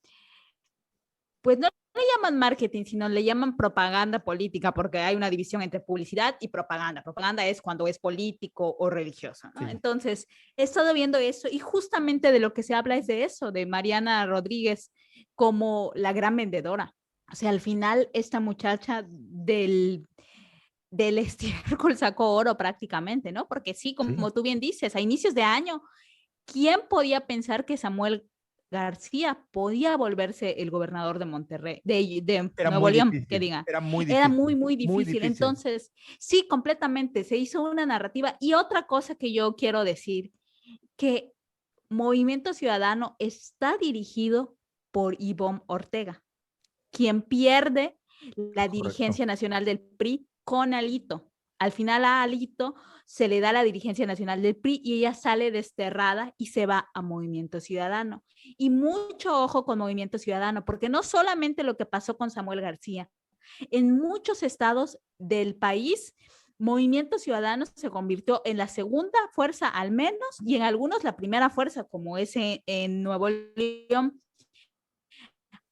Speaker 2: pues no le llaman marketing, sino le llaman propaganda política, porque hay una división entre publicidad y propaganda. Propaganda es cuando es político o religioso, ¿no?
Speaker 1: Sí.
Speaker 2: Entonces, he estado viendo eso y justamente de lo que se habla es de eso, de Mariana Rodríguez como la gran vendedora. O sea, al final esta muchacha del estiércol sacó oro prácticamente, ¿no? Porque sí, como
Speaker 1: Sí.
Speaker 2: tú bien dices, a inicios de año, ¿quién podía pensar que Samuel García podía volverse el gobernador de Monterrey, de
Speaker 1: Era
Speaker 2: Nuevo
Speaker 1: muy
Speaker 2: León, que
Speaker 1: difícil,
Speaker 2: diga?
Speaker 1: era muy
Speaker 2: Era
Speaker 1: difícil,
Speaker 2: muy
Speaker 1: muy
Speaker 2: difícil.
Speaker 1: difícil.
Speaker 2: Entonces, sí, completamente, se hizo una narrativa. Y otra cosa que yo quiero decir, que Movimiento Ciudadano está dirigido por Ivonne Ortega, quien pierde la
Speaker 1: Correcto.
Speaker 2: dirigencia nacional del PRI con Alito. Al final a Alito se le da la dirigencia nacional del PRI y ella sale desterrada y se va a Movimiento Ciudadano. Y mucho ojo con Movimiento Ciudadano, porque no solamente lo que pasó con Samuel García, en muchos estados del país, Movimiento Ciudadano se convirtió en la segunda fuerza al menos y en algunos la primera fuerza, como es en Nuevo León.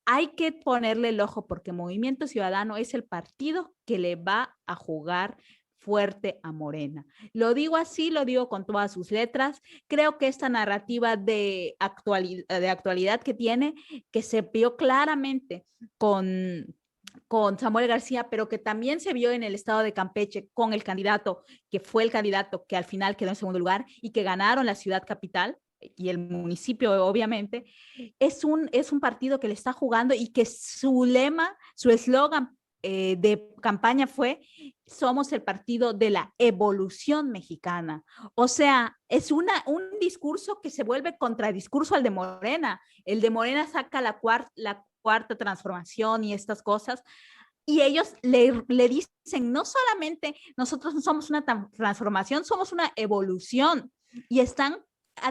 Speaker 2: Hay que ponerle el ojo porque Movimiento Ciudadano es el partido que le va a jugar fuerte a Morena. Lo digo así, lo digo con todas sus letras. Creo que esta narrativa de actualidad que tiene, que se vio claramente con Samuel García, pero que también se vio en el estado de Campeche con el candidato, que fue el candidato que al final quedó en segundo lugar y que ganaron la ciudad capital y el municipio, obviamente, es un partido que le está jugando y que su lema, su eslogan de campaña fue: somos el partido de la evolución mexicana. O sea, es un discurso que se vuelve contradiscurso al de Morena. El de Morena saca la cuarta transformación y estas cosas, y ellos le dicen, no solamente nosotros no somos una transformación, somos una evolución, y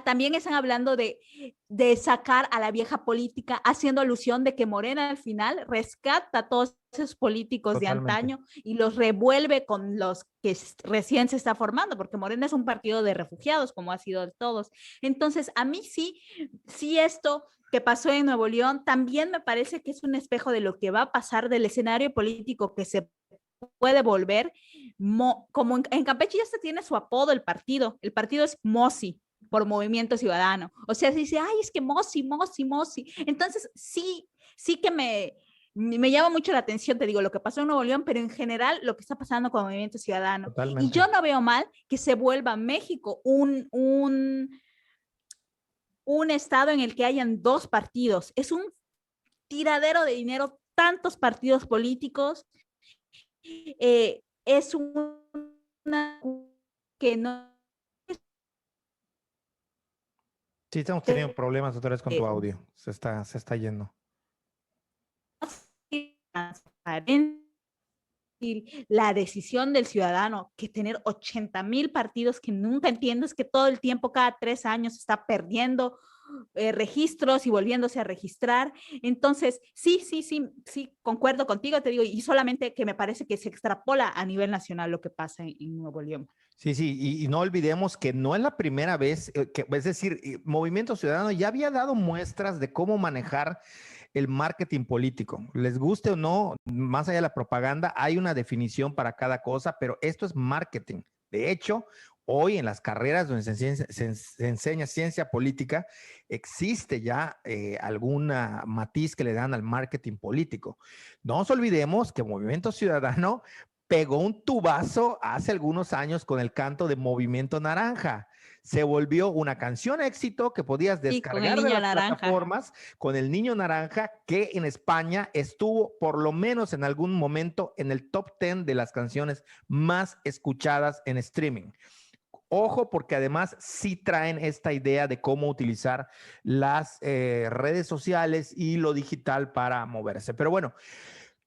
Speaker 2: también están hablando de sacar a la vieja política, haciendo alusión de que Morena al final rescata a todos esos políticos de
Speaker 1: Totalmente.
Speaker 2: antaño y los revuelve con los que recién se está formando, porque Morena es un partido de refugiados, como ha sido de todos. Entonces, a mí sí esto que pasó en Nuevo León también me parece que es un espejo de lo que va a pasar, del escenario político que se puede volver, como en Campeche ya se tiene su apodo el partido es MOSI, por Movimiento Ciudadano. O sea, se dice, ay, es que MOSI. Entonces, sí que me llama mucho la atención, te digo, lo que pasó en Nuevo León, pero en general lo que está pasando con Movimiento Ciudadano. Y
Speaker 1: Totalmente.
Speaker 2: yo no veo mal que se vuelva México un estado en el que hayan dos partidos. Es un tiradero de dinero, tantos partidos políticos. Es una que no...
Speaker 1: Sí, estamos teniendo problemas otra vez con tu audio. Se está yendo.
Speaker 2: transparente. la decisión del ciudadano que tener 80,000 partidos que nunca entiendes, que todo el tiempo, cada 3 años, está perdiendo registros y volviéndose a registrar. Entonces, sí, concuerdo contigo, te digo, y solamente que me parece que se extrapola a nivel nacional lo que pasa en Nuevo León.
Speaker 1: Sí, y no olvidemos que no es la primera vez, es decir, Movimiento Ciudadano ya había dado muestras de cómo manejar el marketing político. Les guste o no, más allá de la propaganda, hay una definición para cada cosa, pero esto es marketing. De hecho, hoy en las carreras donde se enseña ciencia política, existe ya alguna matiz que le dan al marketing político. No nos olvidemos que Movimiento Ciudadano pegó un tubazo hace algunos años con el canto de Movimiento Naranja. Se volvió una canción éxito que podías descargar de las plataformas con el Niño Naranja, que en España estuvo por lo menos en algún momento en el top 10 de las canciones más escuchadas en streaming. Ojo, porque además sí traen esta idea de cómo utilizar las redes sociales y lo digital para moverse. Pero bueno,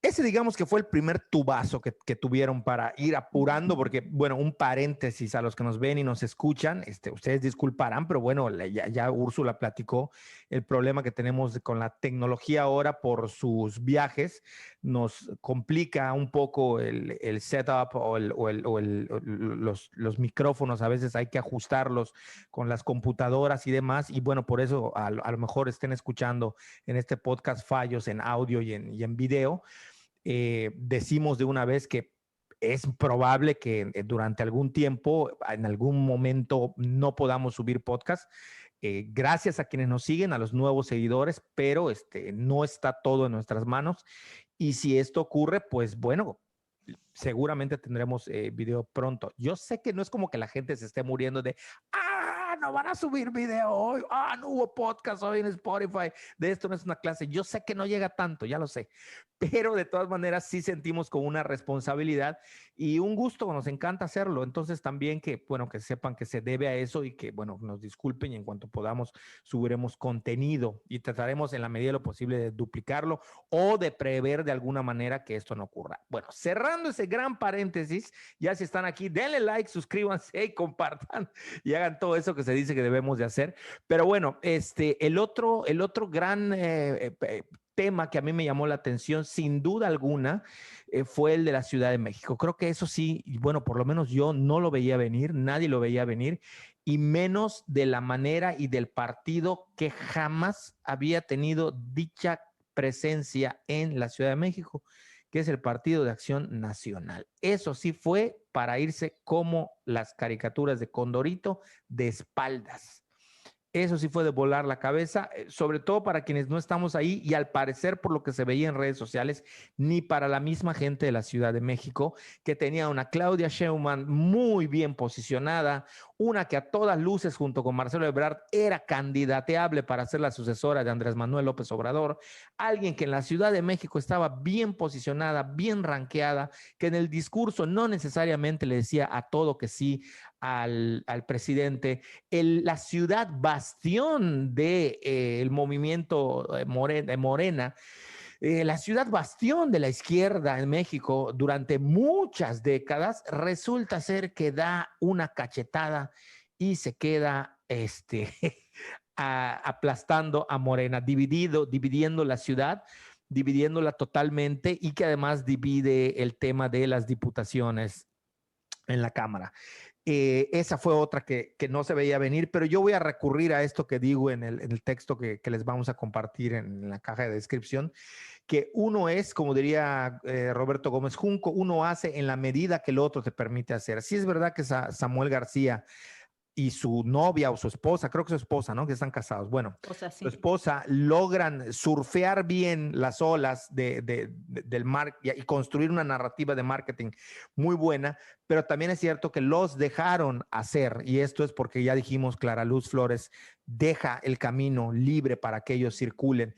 Speaker 1: ese digamos que fue el primer tubazo que tuvieron para ir apurando, porque, bueno, un paréntesis a los que nos ven y nos escuchan, ustedes disculparán, pero bueno, ya Úrsula platicó el problema que tenemos con la tecnología ahora por sus viajes, nos complica un poco el setup o los micrófonos, a veces hay que ajustarlos con las computadoras y demás, y bueno, por eso a lo mejor estén escuchando en este podcast fallos en audio y en video. Decimos de una vez que es probable que durante algún tiempo, en algún momento, no podamos subir podcast. Gracias a quienes nos siguen, a los nuevos seguidores, pero no está todo en nuestras manos. Y si esto ocurre, pues bueno, seguramente tendremos video pronto. Yo sé que no es como que la gente se esté muriendo de, no van a subir video hoy, no hubo podcast hoy en Spotify, de esto no es una clase. Yo sé que no llega tanto, ya lo sé, pero de todas maneras sí sentimos como una responsabilidad y un gusto, nos encanta hacerlo. Entonces también que, bueno, que sepan que se debe a eso y que, bueno, nos disculpen y en cuanto podamos subiremos contenido y trataremos en la medida de lo posible de duplicarlo o de prever de alguna manera que esto no ocurra. Bueno, cerrando ese gran paréntesis, ya si están aquí, denle like, suscríbanse y compartan y hagan todo eso que se dice que debemos de hacer. Pero bueno, el otro gran tema que a mí me llamó la atención, sin duda alguna, fue el de la Ciudad de México. Creo que eso sí, bueno, por lo menos yo no lo veía venir, nadie lo veía venir, y menos de la manera y del partido que jamás había tenido dicha presencia en la Ciudad de México, que es el Partido de Acción Nacional. Eso sí fue para irse como las caricaturas de Condorito, de espaldas. Eso sí fue de volar la cabeza, sobre todo para quienes no estamos ahí y al parecer por lo que se veía en redes sociales, ni para la misma gente de la Ciudad de México, que tenía una Claudia Sheinbaum muy bien posicionada, una que a todas luces junto con Marcelo Ebrard era candidateable para ser la sucesora de Andrés Manuel López Obrador, alguien que en la Ciudad de México estaba bien posicionada, bien ranqueada, que en el discurso no necesariamente le decía a todo que sí al presidente, la ciudad bastión del movimiento Morena, la ciudad bastión de la izquierda en México durante muchas décadas, resulta ser que da una cachetada y se queda aplastando a Morena, dividiendo la ciudad, dividiéndola totalmente y que además divide el tema de las diputaciones en la Cámara. Esa fue otra que no se veía venir, pero yo voy a recurrir a esto que digo en el texto que les vamos a compartir en la caja de descripción, que uno es, como diría Roberto Gómez Junco, uno hace en la medida que el otro te permite hacer. Sí es verdad que Samuel García y su novia o su esposa, creo que su esposa, ¿no? Que están casados. Bueno, su esposa logran surfear bien las olas del mar y construir una narrativa de marketing muy buena, pero también es cierto que los dejaron hacer, y esto es porque ya dijimos, Clara Luz Flores deja el camino libre para que ellos circulen.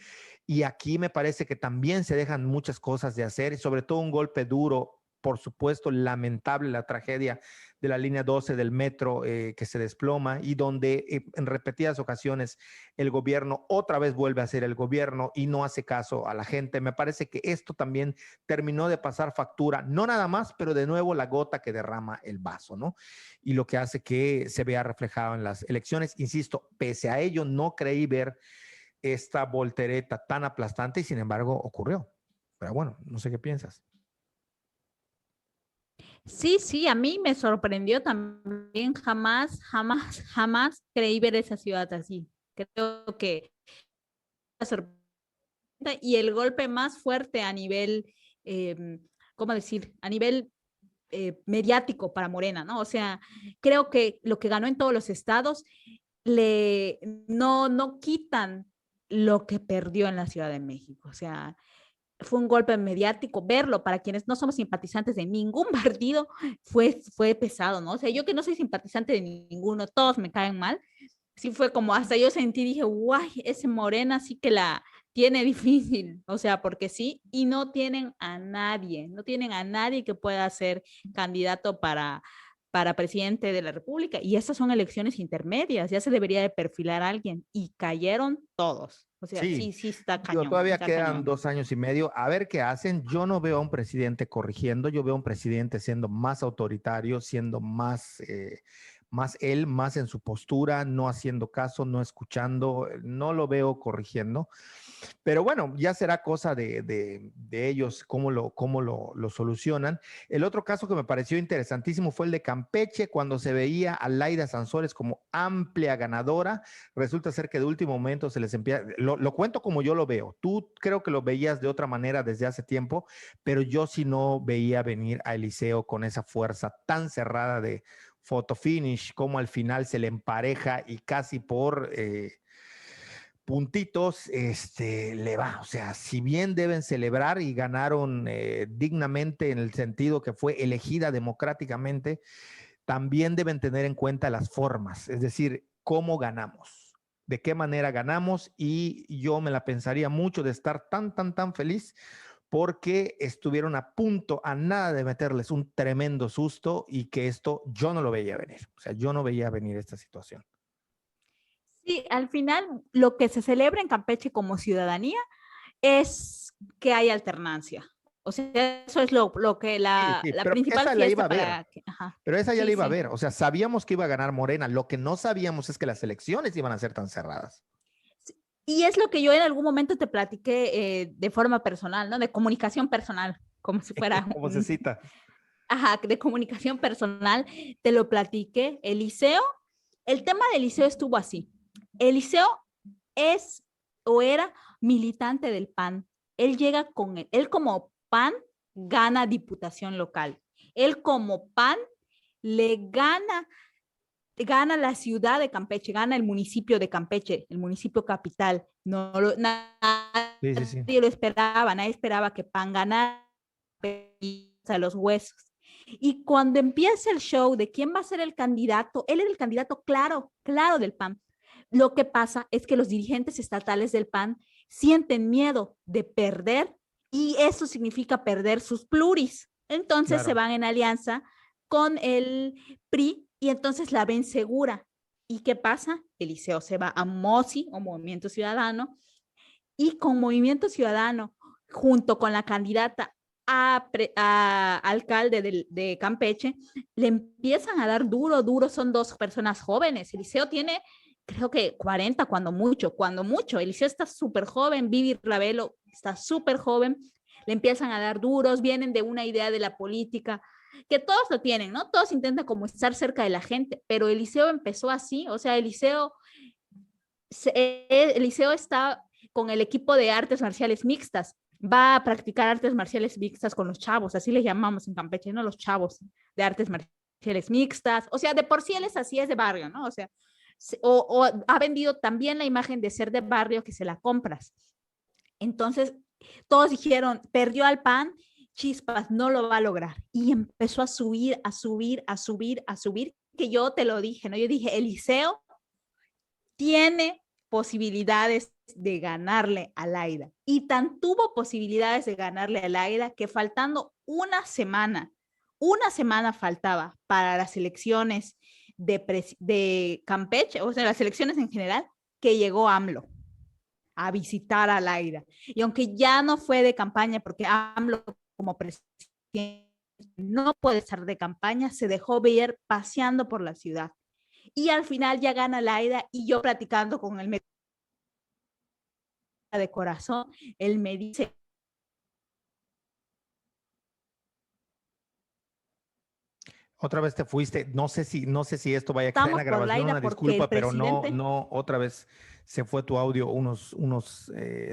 Speaker 1: Y aquí me parece que también se dejan muchas cosas de hacer y sobre todo un golpe duro por supuesto, lamentable la tragedia de la línea 12 del metro que se desploma y donde en repetidas ocasiones el gobierno otra vez vuelve a ser el gobierno y no hace caso a la gente. Me parece que esto también terminó de pasar factura, no nada más, pero de nuevo la gota que derrama el vaso, ¿no? Y lo que hace que se vea reflejado en las elecciones. Insisto, pese a ello, no creí ver esta voltereta tan aplastante y sin embargo ocurrió. Pero bueno, no sé qué piensas.
Speaker 2: Sí, sí, a mí me sorprendió también. Jamás creí ver esa ciudad así. Creo que y el golpe más fuerte a nivel, ¿cómo decir? A nivel mediático para Morena, ¿no? O sea, creo que lo que ganó en todos los estados no quitan lo que perdió en la Ciudad de México. O sea, fue un golpe mediático. Verlo para quienes no somos simpatizantes de ningún partido fue pesado, ¿no? O sea, yo que no soy simpatizante de ninguno, todos me caen mal. Sí fue como hasta yo sentí, dije, guay, ese Morena sí que la tiene difícil, o sea, porque sí, y no tienen a nadie que pueda ser candidato para presidente de la República. Y estas son elecciones intermedias, ya se debería de perfilar a alguien y cayeron todos. O sea,
Speaker 1: Sí,
Speaker 2: sí está
Speaker 1: digo,
Speaker 2: cañón,
Speaker 1: todavía
Speaker 2: está
Speaker 1: quedan
Speaker 2: cañón.
Speaker 1: 2 años y medio. A ver qué hacen. Yo no veo a un presidente corrigiendo, yo veo a un presidente siendo más autoritario, siendo más él, más en su postura, no haciendo caso, no escuchando, no lo veo corrigiendo. Pero bueno, ya será cosa de ellos cómo lo solucionan. El otro caso que me pareció interesantísimo fue el de Campeche, cuando se veía a Laida Sansores como amplia ganadora. Resulta ser que de último momento se les empieza, lo cuento como yo lo veo. Tú creo que lo veías de otra manera desde hace tiempo, pero yo sí no veía venir a Eliseo con esa fuerza tan cerrada de photo finish, como al final se le empareja y casi por puntitos, le va. O sea, si bien deben celebrar y ganaron dignamente en el sentido que fue elegida democráticamente, también deben tener en cuenta las formas, es decir, cómo ganamos, de qué manera ganamos, y yo me la pensaría mucho de estar tan feliz porque estuvieron a punto, a nada de meterles un tremendo susto y que esto yo no lo veía venir. O sea, yo no veía venir esta situación.
Speaker 2: Sí, al final lo que se celebra en Campeche como ciudadanía es que hay alternancia. O sea, eso es lo que
Speaker 1: Sí,
Speaker 2: la,
Speaker 1: sí,
Speaker 2: la
Speaker 1: pero
Speaker 2: principal
Speaker 1: esa la iba
Speaker 2: fiesta
Speaker 1: a ver.
Speaker 2: para que, ajá.
Speaker 1: Pero esa ya la
Speaker 2: Sí,
Speaker 1: iba a
Speaker 2: sí.
Speaker 1: ver. O sea, sabíamos que iba a ganar Morena. Lo que no sabíamos es que las elecciones iban a ser tan cerradas.
Speaker 2: Y es lo que yo en algún momento te platiqué de forma personal, ¿no? De comunicación personal, como si fuera
Speaker 1: Como se cita.
Speaker 2: ajá, de comunicación personal, te lo platiqué. Eliseo, el tema de Eliseo estuvo así. Eliseo es o era militante del PAN. Él llega con él como PAN gana diputación local. Él como PAN le gana la ciudad de Campeche, gana el municipio de Campeche, el municipio capital.
Speaker 1: Sí, sí, sí.
Speaker 2: Nadie lo esperaba, nadie esperaba que PAN ganara a los huesos. Y cuando empieza el show de quién va a ser el candidato, él era el candidato claro del PAN. Lo que pasa es que los dirigentes estatales del PAN sienten miedo de perder y eso significa perder sus pluris. Entonces se
Speaker 1: Claro.
Speaker 2: van en alianza con el PRI y entonces la ven segura. ¿Y qué pasa? Eliseo se va a MOSI o Movimiento Ciudadano y con Movimiento Ciudadano junto con la candidata a alcalde de Campeche, le empiezan a dar duro, son dos personas jóvenes. Eliseo tiene, creo que 40 cuando mucho. Eliseo está súper joven, Vivi Ravelo está súper joven, le empiezan a dar duros, vienen de una idea de la política, que todos lo tienen, ¿no? Todos intentan como estar cerca de la gente, pero Eliseo empezó así, o sea, Eliseo está con el equipo de artes marciales mixtas, va a practicar artes marciales mixtas con los chavos, así les llamamos en Campeche, ¿no? Los chavos de artes marciales mixtas, o sea, de por sí él es así, es de barrio, ¿no? O sea, o ha vendido también la imagen de ser de barrio que se la compras. Entonces, todos dijeron, perdió al PAN, chispas, no lo va a lograr. Y empezó a subir, que yo te lo dije, ¿no? Yo dije, Eliseo tiene posibilidades de ganarle a Laida. Y tan tuvo posibilidades de ganarle a Laida que faltando una semana faltaba para las elecciones de Campeche, o sea, las elecciones en general, que llegó AMLO a visitar a Laida. Y aunque ya no fue de campaña, porque AMLO como presidente no puede estar de campaña, se dejó ver paseando por la ciudad. Y al final ya gana Laida y yo platicando con él de corazón, él me dice.
Speaker 1: Otra vez te fuiste, no sé si esto vaya a quedar en
Speaker 2: Estamos
Speaker 1: la
Speaker 2: por
Speaker 1: grabación,
Speaker 2: Laida
Speaker 1: una
Speaker 2: porque el
Speaker 1: disculpa, pero
Speaker 2: presidente.
Speaker 1: no, otra vez se fue tu audio unos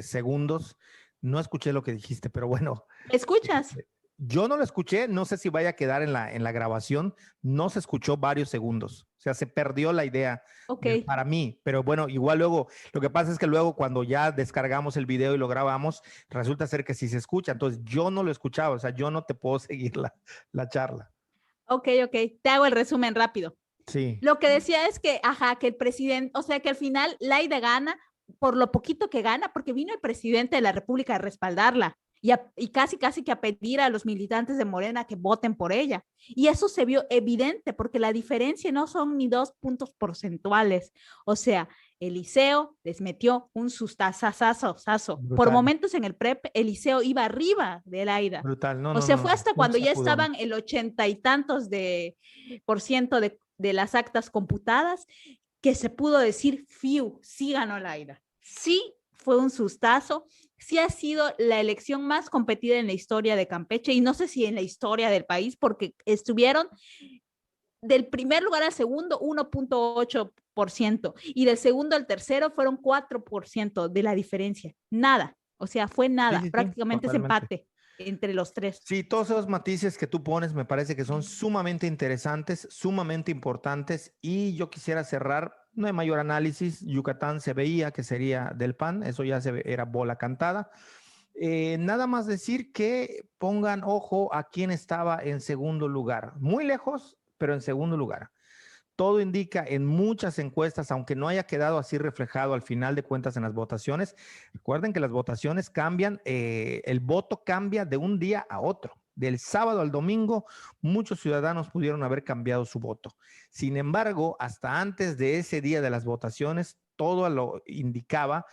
Speaker 1: segundos. No escuché lo que dijiste, pero bueno.
Speaker 2: ¿Me escuchas?
Speaker 1: Yo no lo escuché, no sé si vaya a quedar en la grabación, no se escuchó varios segundos, o sea, se perdió la idea
Speaker 2: Ok.
Speaker 1: para mí, pero bueno, igual luego, lo que pasa es que luego cuando ya descargamos el video y lo grabamos, resulta ser que sí se escucha, entonces yo no lo escuchaba, o sea, yo no te puedo seguir la charla.
Speaker 2: Ok, te hago el resumen rápido.
Speaker 1: Sí.
Speaker 2: Lo que decía es que, ajá, que el presidente, o sea, que al final Laida gana por lo poquito que gana, porque vino el presidente de la República a respaldarla y casi que a pedir a los militantes de Morena que voten por ella. Y eso se vio evidente, porque la diferencia no son ni 2 puntos porcentuales. O sea, Eliseo les metió un sustazazazo. Por
Speaker 1: Brutal,
Speaker 2: momentos en el PREP, Eliseo iba arriba de Laida.
Speaker 1: brutal. No,
Speaker 2: O
Speaker 1: no,
Speaker 2: sea,
Speaker 1: no,
Speaker 2: fue
Speaker 1: no.
Speaker 2: hasta
Speaker 1: Un
Speaker 2: cuando ya
Speaker 1: sacudón.
Speaker 2: estaban el 80 y tantos por ciento de las actas computadas que se pudo decir, fiu, sí ganó Laida. Sí fue un sustazo, sí ha sido la elección más competida en la historia de Campeche y no sé si en la historia del país, porque estuvieron del primer lugar al segundo 1.8% y del segundo al tercero fueron 4% de la diferencia. Nada, o sea, fue
Speaker 1: Sí,
Speaker 2: nada,
Speaker 1: sí, sí,
Speaker 2: prácticamente es
Speaker 1: totalmente.
Speaker 2: empate entre los tres.
Speaker 1: Sí, todos esos matices que tú pones me parece que son sumamente interesantes, sumamente importantes y yo quisiera cerrar, no hay mayor análisis, Yucatán se veía que sería del PAN, eso ya era bola cantada. Nada más decir que pongan ojo a quién estaba en segundo lugar, muy lejos, pero en segundo lugar. Todo indica en muchas encuestas, aunque no haya quedado así reflejado al final de cuentas en las votaciones, recuerden que las votaciones cambian, el voto cambia de un día a otro. Del sábado al domingo, muchos ciudadanos pudieron haber cambiado su voto. Sin embargo, hasta antes de ese día de las votaciones, todo lo indicaba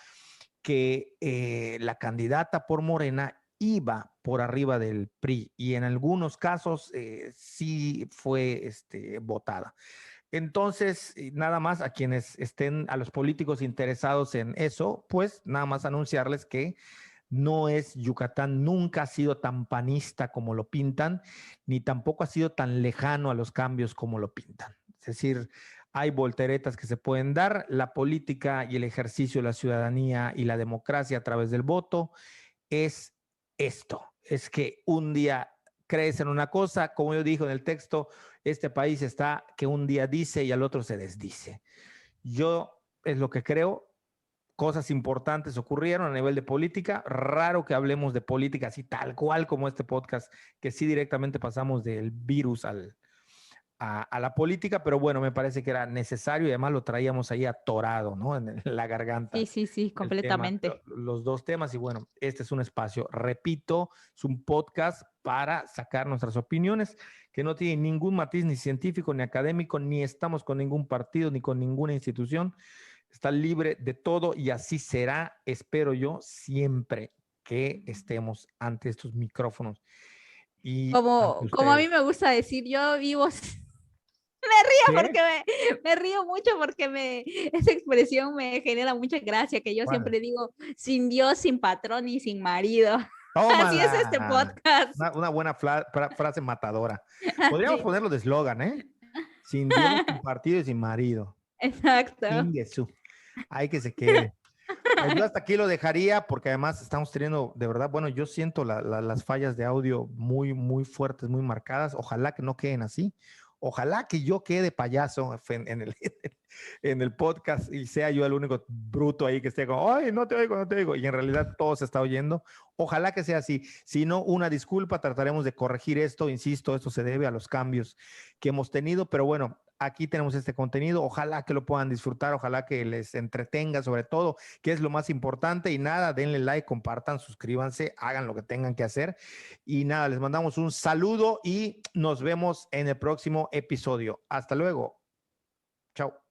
Speaker 1: que la candidata por Morena iba por arriba del PRI y en algunos casos sí fue votada. Entonces, nada más a quienes estén, a los políticos interesados en eso, pues nada más anunciarles que no es Yucatán, nunca ha sido tan panista como lo pintan, ni tampoco ha sido tan lejano a los cambios como lo pintan. Es decir, hay volteretas que se pueden dar, la política y el ejercicio de la ciudadanía y la democracia a través del voto es esto, es que un día crees en una cosa, como yo dije en el texto, este país está que un día dice y al otro se desdice. Yo es lo que creo, cosas importantes ocurrieron a nivel de política, raro que hablemos de política así tal cual como este podcast, que sí directamente pasamos del virus a la política, pero bueno, me parece que era necesario y además lo traíamos ahí atorado, ¿no? En la garganta.
Speaker 2: Sí,
Speaker 1: El tema,
Speaker 2: completamente.
Speaker 1: los dos temas y bueno, este es un espacio, repito, es un podcast para sacar nuestras opiniones que no tienen ningún matiz ni científico ni académico, ni estamos con ningún partido ni con ninguna institución, está libre de todo y así será, espero yo, siempre que estemos ante estos micrófonos y ante
Speaker 2: Como a mí
Speaker 1: ustedes.
Speaker 2: me gusta decir, yo vivo. Me río
Speaker 1: ¿Qué?
Speaker 2: porque me río mucho porque esa expresión me genera mucha gracia, que yo
Speaker 1: ¿Cuál?
Speaker 2: siempre digo, sin Dios, sin patrón y sin marido. Así es este
Speaker 1: Tómala.
Speaker 2: podcast.
Speaker 1: Una buena frase matadora. Podríamos
Speaker 2: Sí,
Speaker 1: ponerlo de eslogan, ¿eh? Sin Dios, sin partido y sin marido.
Speaker 2: exacto.
Speaker 1: Ingesu. Hay que se quede. Pues yo hasta aquí lo dejaría porque además estamos teniendo, de verdad, bueno, yo siento las fallas de audio muy, muy fuertes, muy marcadas. Ojalá que no queden así. Ojalá que yo quede payaso en el podcast y sea yo el único bruto ahí que esté como, ay, no te oigo, no te oigo. Y en realidad todo se está oyendo. Ojalá que sea así. Si no, una disculpa, trataremos de corregir esto. Insisto, esto se debe a los cambios que hemos tenido. Pero bueno, aquí tenemos este contenido. Ojalá que lo puedan disfrutar, ojalá que les entretenga sobre todo, que es lo más importante. Y nada, denle like, compartan, suscríbanse, hagan lo que tengan que hacer. Y nada, les mandamos un saludo y nos vemos en el próximo episodio. Hasta luego. Chao.